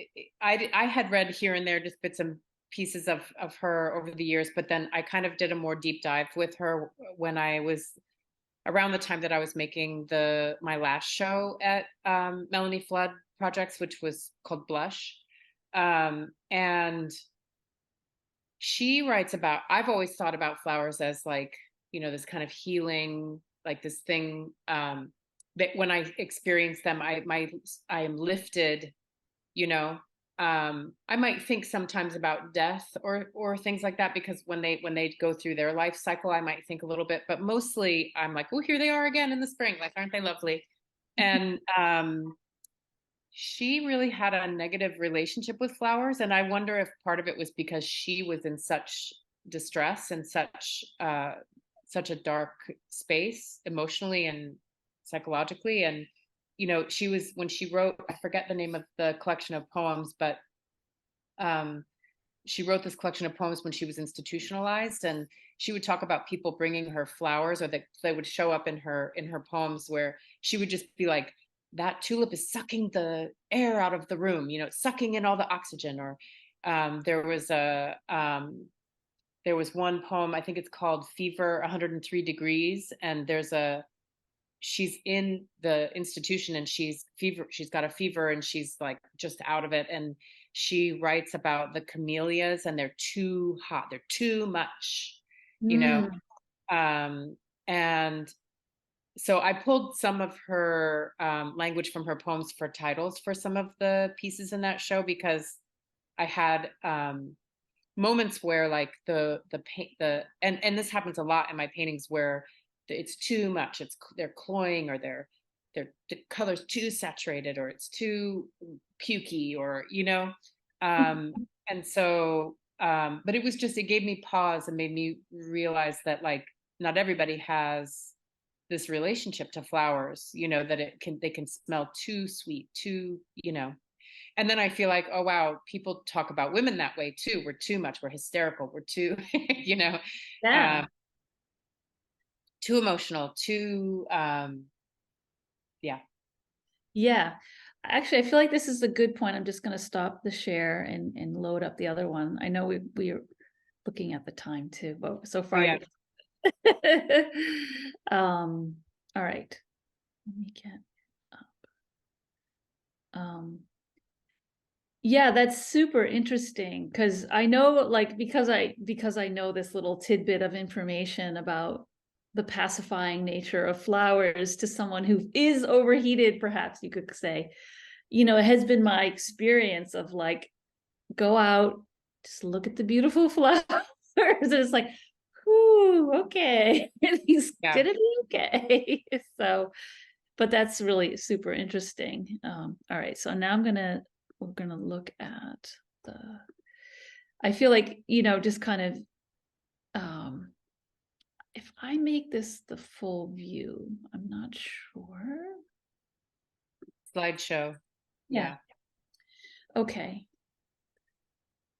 I had read here and there just bits and pieces of her over the years, but then I kind of did a more deep dive with her when I was around the time that I was making my last show at Melanie Flood Projects, which was called Blush. And she writes about, I've always thought about flowers as like, this kind of healing, like this thing that when I experience them, I am lifted, you know. I might think sometimes about death or things like that, because when they go through their life cycle, I might think a little bit, but mostly I'm like, oh, here they are again in the spring, like, aren't they lovely? And she really had a negative relationship with flowers, and I wonder if part of it was because she was in such distress and such a dark space emotionally and psychologically. And she was, when she wrote, I forget the name of the collection of poems, but um she wrote this collection of poems when she was institutionalized, and she would talk about people bringing her flowers, or that they would show up in her poems where she would just be like, that tulip is sucking the air out of the room, it's sucking in all the oxygen. Or there was one poem, I think it's called Fever 103 Degrees, and she's in the institution and she's got a fever and she's like just out of it, and she writes about the camellias, and they're too hot, they're too much, you know. Mm. And so I pulled some of her language from her poems for titles for some of the pieces in that show, because I had moments where like the paint and this happens a lot in my paintings, where it's too much, they're cloying, or the color's too saturated, or it's too pukey, or and so but it gave me pause and made me realize that like not everybody has this relationship to flowers, that they can smell too sweet, too, and then I feel like, oh wow, people talk about women that way too. We're too much, we're hysterical, we're too, Yeah. um, too emotional, too, yeah. Yeah. Actually, I feel like this is a good point. I'm just going to stop the share and load up the other one. I know we're looking at the time too, but so Oh far yeah. you all right. Let me get um yeah, that's super interesting because I know like because I know this little tidbit of information about the pacifying nature of flowers to someone who is overheated, perhaps you could say. It has been my experience of like go out, just look at the beautiful flowers. And it's like, whoo, okay. He's Yeah. gonna be okay. So, but that's really super interesting. All right, so now we're gonna look at the, I feel like, just kind of if I make this the full view, I'm not sure. Slideshow. Yeah. Yeah. Okay.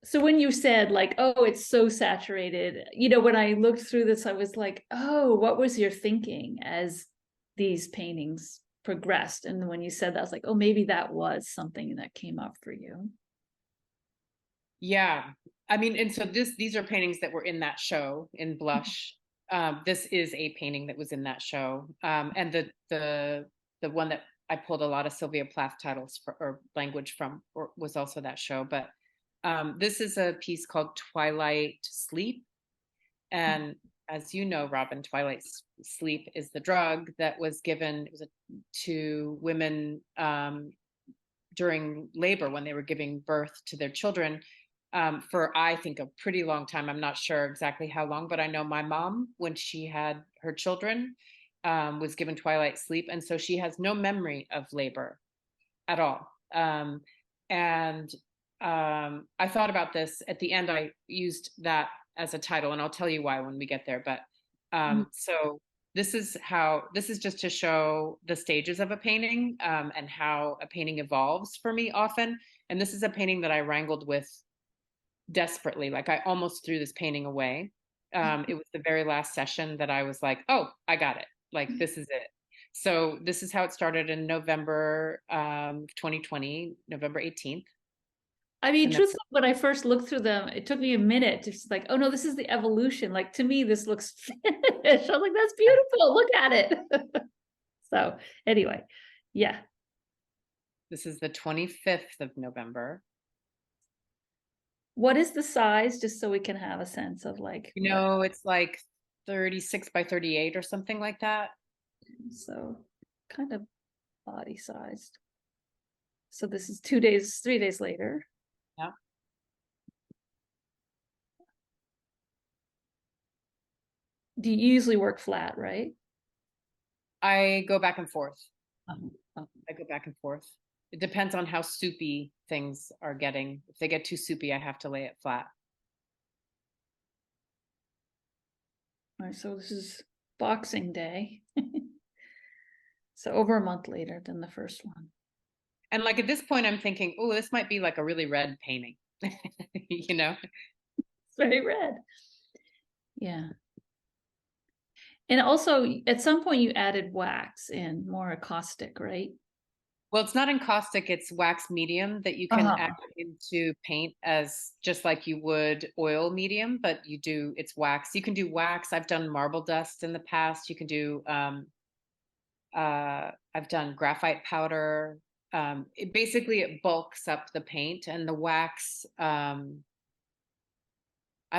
So when you said like, oh, it's so saturated, when I looked through this, I was like, oh, what was your thinking as these paintings progressed? And when you said that, I was like, oh, maybe that was something that came up for you. Yeah. I mean, and so these are paintings that were in that show in Blush. This is a painting that was in that show. And the one that I pulled a lot of Sylvia Plath titles for or language from was also that show. But this is a piece called Twilight Sleep. And as you know, Robin, Twilight Sleep is the drug that was given to women during labor when they were giving birth to their children for I think a pretty long time. I'm not sure exactly how long, but I know my mom, when she had her children, was given twilight sleep, and so she has no memory of labor at all. And I thought about this at the end. I used that as a title, and I'll tell you why when we get there. But so this is just to show the stages of a painting and how a painting evolves for me often. And this is a painting that I wrangled with desperately. Like I almost threw this painting away. It was the very last session that I was like, oh, I got it. Like this is it. So this is how it started in November 2020, November 18th. I mean, And then truthfully, when I first looked through them, it took me a minute to just like, oh no, this is the evolution. Like to me, this looks finished. I was like, that's beautiful. Look at it. So anyway, yeah. this is the 25th of November. What is the size, just so we can have a sense of like what? It's like 36 by 38 or something like that. So kind of body sized. So this is 2 days, 3 days later. Yeah. Do you usually work flat, right? I go back and forth. Um, I go back and forth. It depends on how soupy things are getting. If they get too soupy, I have to lay it flat. all right, so this is Boxing Day. So over a month later than the first one. And like at this point, I'm thinking, oh, this might be like a really red painting. It's very red. Yeah. And also at some point you added wax in, more caustic, right? Well, it's not encaustic, it's wax medium that you can add into paint as just like you would oil medium, but it's wax. You can do wax. I've done marble dust in the past. You can do, I've done graphite powder. It bulks up the paint, and the wax. I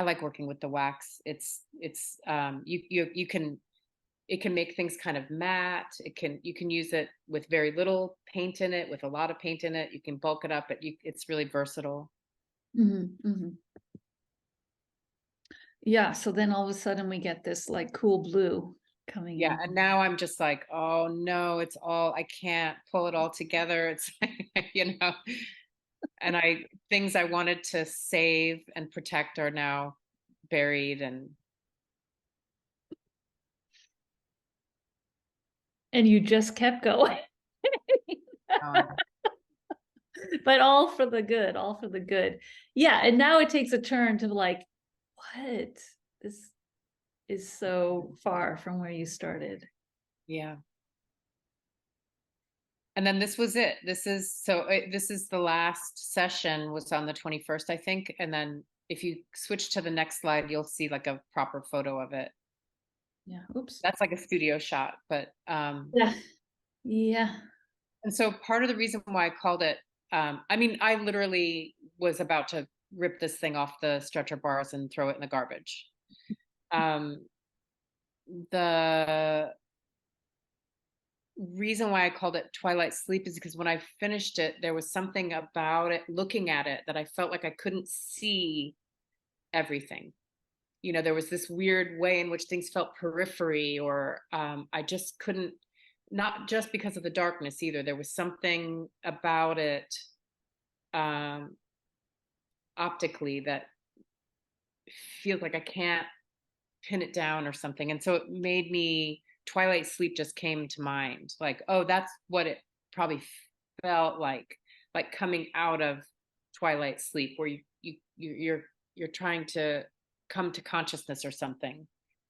like working with the wax. You can it can make things kind of matte. You can use it with very little paint in it, with a lot of paint in it. You can bulk it up, but it's really versatile. Yeah, so then all of a sudden we get this like cool blue coming Yeah, in. and now I'm just like, oh no, I can't pull it all together. It's and things I wanted to save and protect are now buried. And And you just kept going. Um, But all for the good, all for the good. Yeah, and now it takes a turn to like, what? This is so far from where you started. yeah. And then this was it. This is the last session was on the 21st, I think. And then if you switch to the next slide, you'll see like a proper photo of it. Yeah. Oops. That's like a studio shot, but Yeah. Yeah. and so part of the reason why I called it, I mean, I literally was about to rip this thing off the stretcher bars and throw it in the garbage. Um, the reason why I called it Twilight Sleep is because when I finished it, there was something about it, looking at it, that I felt like I couldn't see everything. You know, there was this weird way in which things felt periphery, or I just couldn't, not just because of the darkness either. There was something about it um, optically that feels like I can't pin it down or something. And so it made me, Twilight Sleep just came to mind. Like, oh, that's what it probably felt like coming out of Twilight Sleep, where you're trying to come to consciousness or something,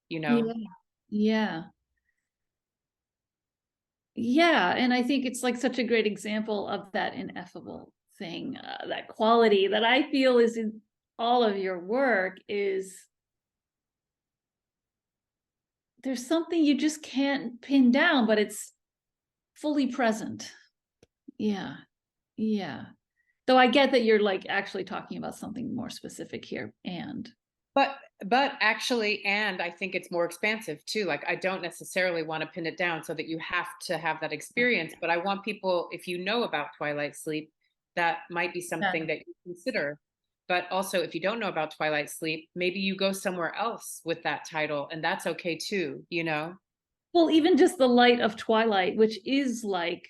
you know? Yeah. Yeah. Yeah. And I think it's like such a great example of that ineffable thing, that quality that I feel is in all of your work is there's something you just can't pin down, but it's fully present. Yeah. Yeah. Though I get that you're like actually talking about something more specific here. And But but actually, and I think it's more expansive too. Like, I don't necessarily want to pin it down so that you have to have that experience, but I want people, if you know about Twilight Sleep, that might be something yeah. that you consider. But also, if you don't know about Twilight Sleep, maybe you go somewhere else with that title, and that's okay too, you know? Well, even just the light of twilight, which is like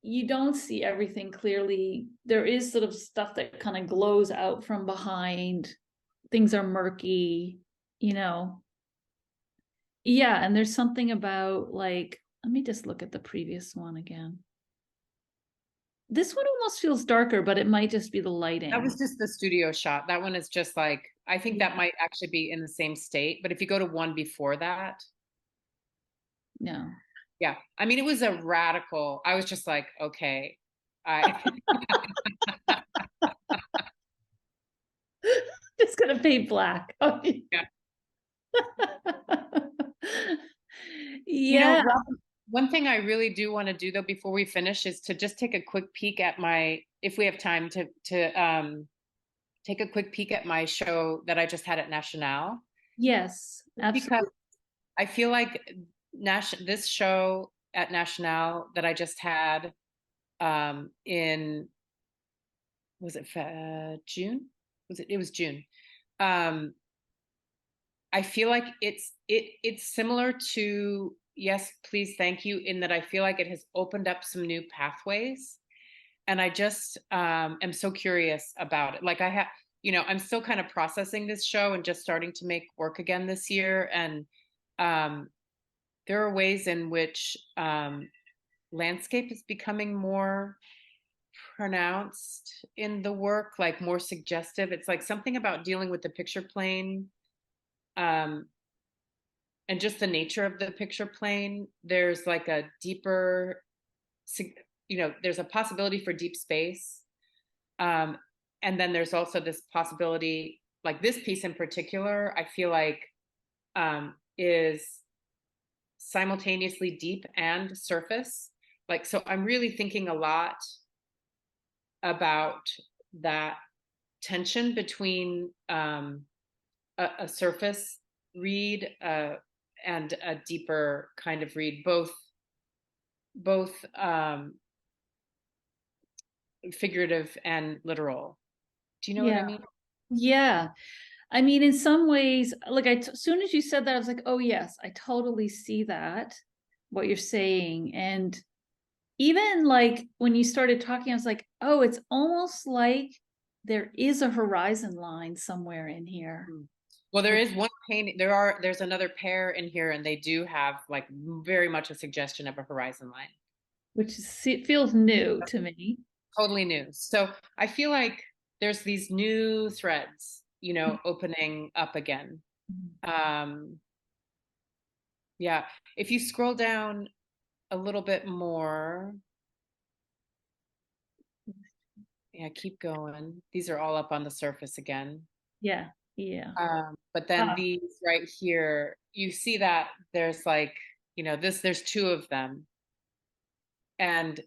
you don't see everything clearly. There is sort of stuff that kind of glows out from behind. Things are murky, you know. Yeah, and there's something about like, let me just look at the previous one again. This one almost feels darker, but it might just be the That lighting. was just the studio shot. That one is just like, I think that Yeah. might actually be in the same state. But if you go to one before that, No. yeah, I mean, it was a radical. I was just like, okay, I Just gonna paint black. Oh, yeah. You know, yeah. Robin, one thing I really do want to do though before we finish is to just take a quick peek at my, if we have time to take a quick peek at my show that I just had at National, Yes, because absolutely. I feel like this show at National that I just had in, was it June? It was June. Um, I feel like it's similar to Yes, Please, Thank You, in that I feel like it has opened up some new pathways, and I just am so curious about it. Like, I have, you know, I'm still kind of processing this show and just starting to make work again this year, and um, there are ways in which landscape is becoming more pronounced in the work, like more suggestive. It's like something about dealing with the picture plane. Um, and just the nature of the picture plane, there's like a deeper, you know, there's a possibility for deep space. Um, and then there's also this possibility, like this piece in particular, I feel like is simultaneously deep and surface. Like, so I'm really thinking a lot about that tension between a surface read and a deeper kind of read, both figurative and literal. Do you know what I Yeah. mean? Yeah. I mean, in some ways, like as soon as you said that, I was like, oh yes, I totally see that, what you're saying. And even like when you started talking, I was like, oh, it's almost like there is a horizon line somewhere in here. Well, there is one painting. There's another pair in here, and they do have like very much a suggestion of a horizon line. which it feels new to me. Totally new. So I feel like there's these new threads, opening up again. Um, yeah. If you scroll down a little bit more, yeah, keep going. These are all up on the surface again. Yeah, yeah. But then Ah, these right here, you see that there's like, there's two of them. And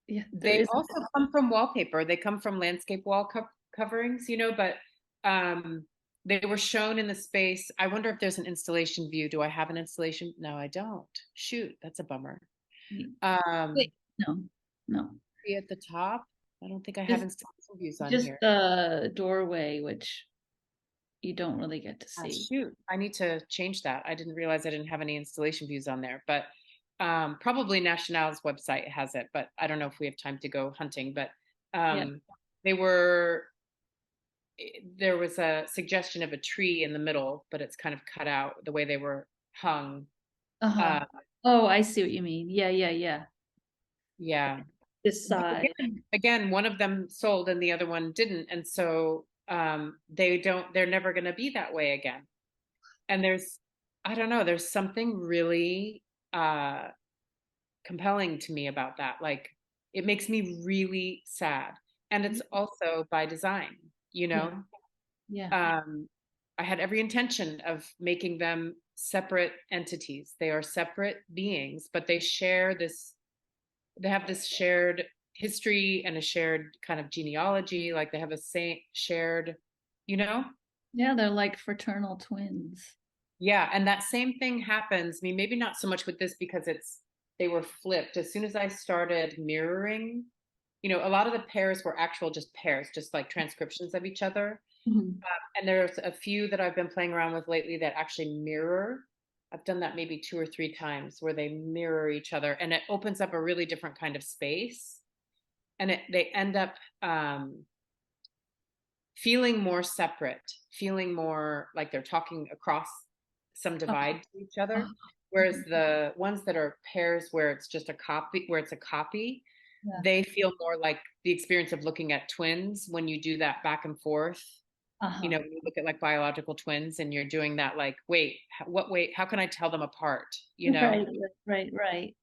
yeah, there they is. also come from wallpaper. They come from landscape wall coverings, but they were shown in the space. I wonder if there's an installation view. Do I have an installation? No, I don't. Shoot, that's a bummer. Wait, no, no. See at the top? I don't think I have Just installation views on just here. the doorway, which you don't really get to Ah, see. shoot, I need to change that. I didn't realize I didn't have any installation views on there, but probably National's website has it, but I don't know if we have time to go hunting. But Yeah. um, they were there was a suggestion of a tree in the middle, but it's kind of cut out the way they were hung. Uh-huh. Uh, Oh, I see what you mean. Yeah, yeah, yeah. yeah. This But side. again, one of them sold and the other one didn't, and so they're never going to be that way again. And I don't know, there's something really uh, compelling to me about that. Like, it makes me really sad, and it's also by design. You Yeah, know, yeah. um, I had every intention of making them separate entities. They are separate beings, but they have this shared history and a shared kind of genealogy. Like, they have a same shared, you know? Yeah, they're like fraternal twins. Yeah. And that same thing happens. I mean, maybe not so much with this because they were flipped. As soon as I started mirroring, a lot of the pairs were actual just pairs, just like transcriptions of each other. Mhm. And there's a few that I've been playing around with lately that actually mirror. I've done that maybe 2 or 3 times where they mirror each other, and it opens up a really different kind of space. And they end up feeling more separate, feeling more like they're talking across some Oh, divide to each other. oh, Whereas the ones that are pairs where it's just a copy, yeah. they feel more like the experience of looking at twins when you do that back and forth. Uh-huh. When you look at like biological twins and you're doing that, like, wait, how can I tell them apart? Right, right, right.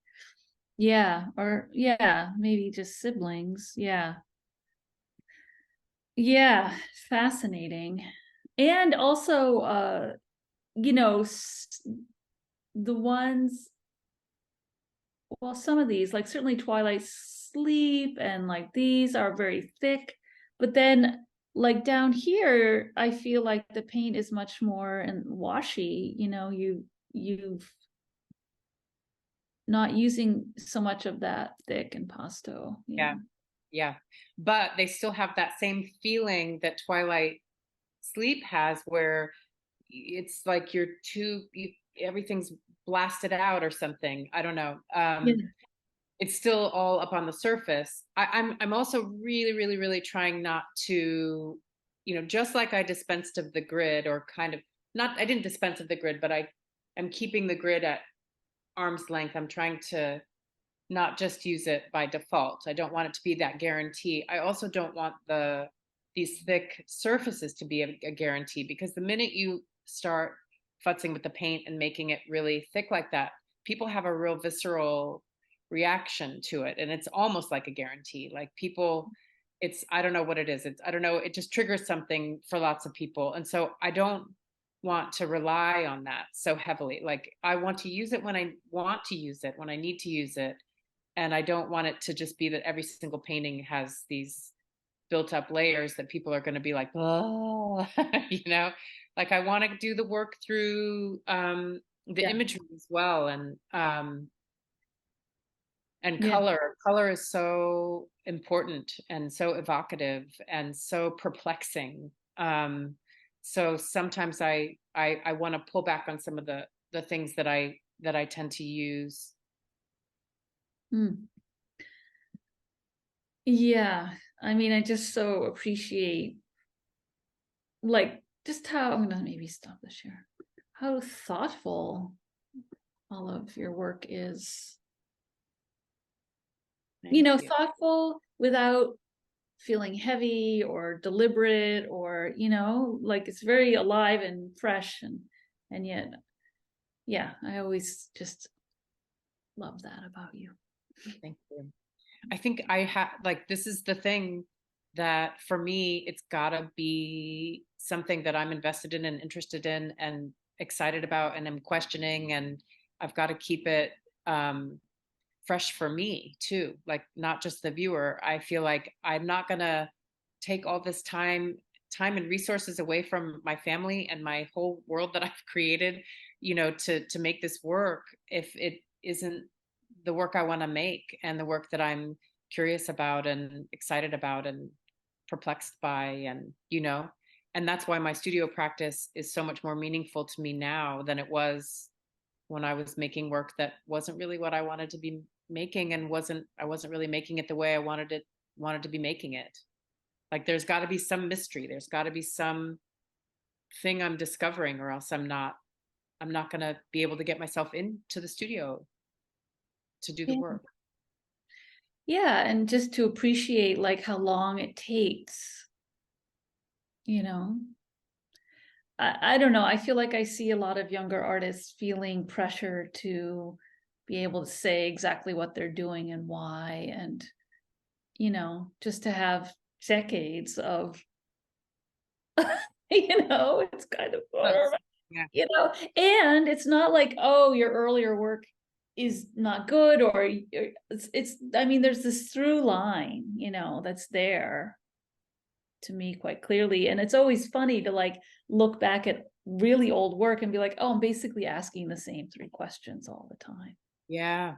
Yeah, or yeah, maybe just siblings. Yeah. Yeah, fascinating. And also the ones, well, some of these, like certainly Twilight Sleep and like these are very thick, but then like down here, I feel like the paint is much more and washy, you've not using so much of that thick impasto. Yeah. Yeah, yeah. But they still have that same feeling that Twilight Sleep has, where it's like everything's blasted out or something. I don't know. Yeah. It's still all up on the surface. I'm also really, really, really trying not to, just like I dispensed of the grid, or kind of not, I didn't dispense of the grid, but I am keeping the grid at arm's length. I'm trying to not just use it by default. I don't want it to be that guarantee. I also don't want these thick surfaces to be a guarantee, because the minute you start futzing with the paint and making it really thick like that, people have a real visceral reaction to it, and it's almost like a guarantee. Like, people, I don't know what it is. I don't know, it just triggers something for lots of people, and so I don't want to rely on that so heavily. Like, I want to use it when I want to use it, when I need to use it, and I don't want it to just be that every single painting has these built up layers that people are going to be like, oh, like, I want to do the work through the Yeah. imagery as well. And Yeah. color is so important and so evocative and so perplexing. So sometimes I want to pull back on some of the things that I tend to use. Mm. Yeah. I mean, I just so appreciate like just how, I'm gonna maybe stop the share, how thoughtful all of your work is. Thank you. Thoughtful without feeling heavy or deliberate, or like it's very alive and fresh, and yet, yeah, I always just love that about you. Thank you. I think I have, like, this is the thing that for me, it's gotta be something that I'm invested in and interested in and excited about and I'm questioning, and I've got to keep it fresh for me too. Like, not just the viewer. I feel like I'm not gonna take all this time and resources away from my family and my whole world that I've created, to make this work if it isn't the work I want to make and the work that I'm curious about and excited about and perplexed by, and that's why my studio practice is so much more meaningful to me now than it was when I was making work that wasn't really what I wanted to be making, and I wasn't really making it the way I wanted to be making it. Like, there's got to be some mystery, there's got to be some thing I'm discovering, or else I'm not going to be able to get myself into the studio to do the Yeah. work. Yeah, and just to appreciate like how long it takes, you know. I don't know. I feel like I see a lot of younger artists feeling pressure to be able to say exactly what they're doing and why, and just to have decades of, it's kind of, Yes. Yeah. and it's not like, oh, your earlier work is not good, or I mean, there's this through line, that's there to me quite clearly. And it's always funny to like look back at really old work and be like, oh, I'm basically asking the same three questions all the time. Yeah.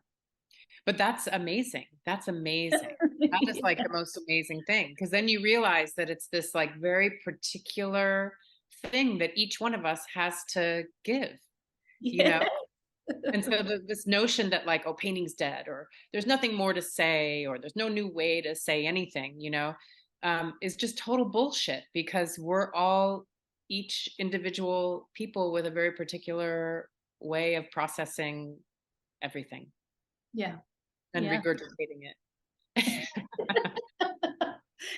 But that's amazing. That's amazing. That is like the most amazing thing. Because then you realize that it's this like very particular thing that each one of us has to give, you know? Yeah. And so this notion that like, oh, painting's dead, or there's nothing more to say, or there's no new way to say anything, is just total bullshit, because we're all each individual people with a very particular way of processing everything Yeah. and Yeah. regurgitating it.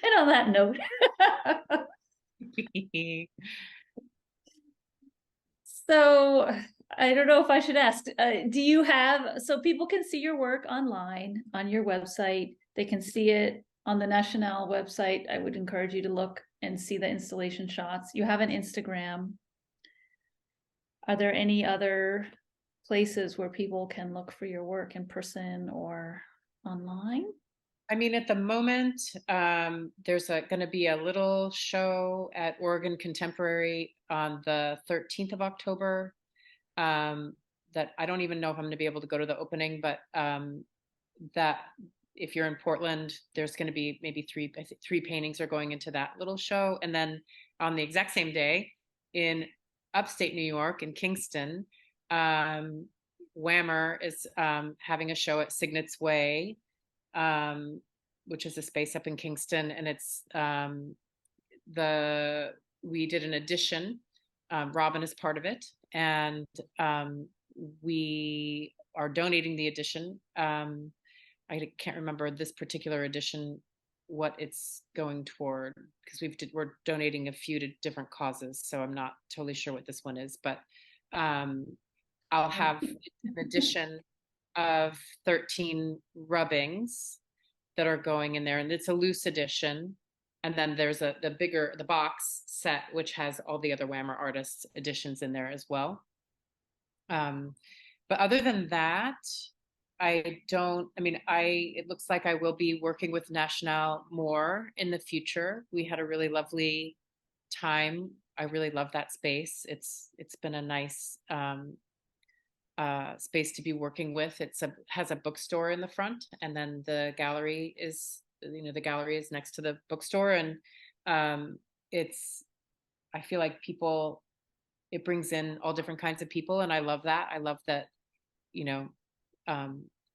And on that note, so I don't know if I should ask, do you have, so people can see your work online on your website, they can see it on the National website. I would encourage you to look and see the installation shots. You have an Instagram. Are there any other places where people can look for your work in person or online? I mean, at the moment, there's going to be a little show at Oregon Contemporary on the 13th of October, that I don't even know if I'm going to be able to go to the opening, but that if you're in Portland, there's going to be maybe I think three paintings are going into that little show. And then on the exact same day in upstate New York in Kingston, Whammer is having a show at Signet's Way, which is a space up in Kingston, and it's we did an edition. Robin is part of it, and we are donating the edition. I can't remember this particular edition what it's going toward, because we're donating a few to different causes, so I'm not totally sure what this one is, but I'll have an edition of 13 rubbings that are going in there, and it's a loose edition. And then there's the box set, which has all the other Whammer artists editions in there as well. But other than that, it looks like I will be working with National more in the future. We had a really lovely time. I really love that space. It's been a nice space to be working with. Has a bookstore in the front, and then the gallery is next to the bookstore, and I feel like it brings in all different kinds of people, and I love that. I love that, you know,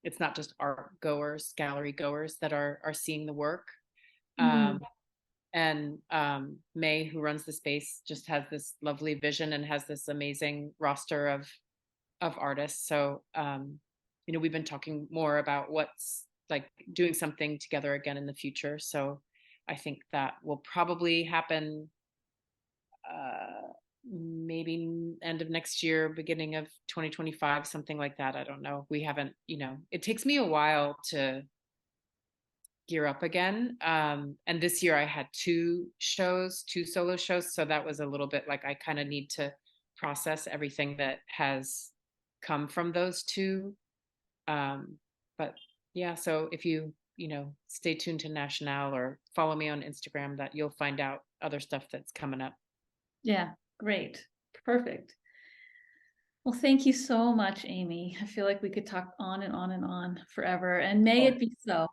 it's not just art goers, gallery goers that are seeing the work. Mm. And May, who runs the space, just has this lovely vision and has this amazing roster of artists. So we've been talking more about what's like doing something together again in the future. So I think that will probably happen maybe end of next year, beginning of 2025, something like that. I don't know. We haven't, it takes me a while to gear up again. And this year I had two solo shows. So that was a little bit like I kind of need to process everything that has come from those two. But yeah, so if you, stay tuned to National or follow me on Instagram, that you'll find out other stuff that's coming up. Yeah, great. Perfect. Well, thank you so much, Amy. I feel like we could talk on and on and on forever, and may Oh, it be so.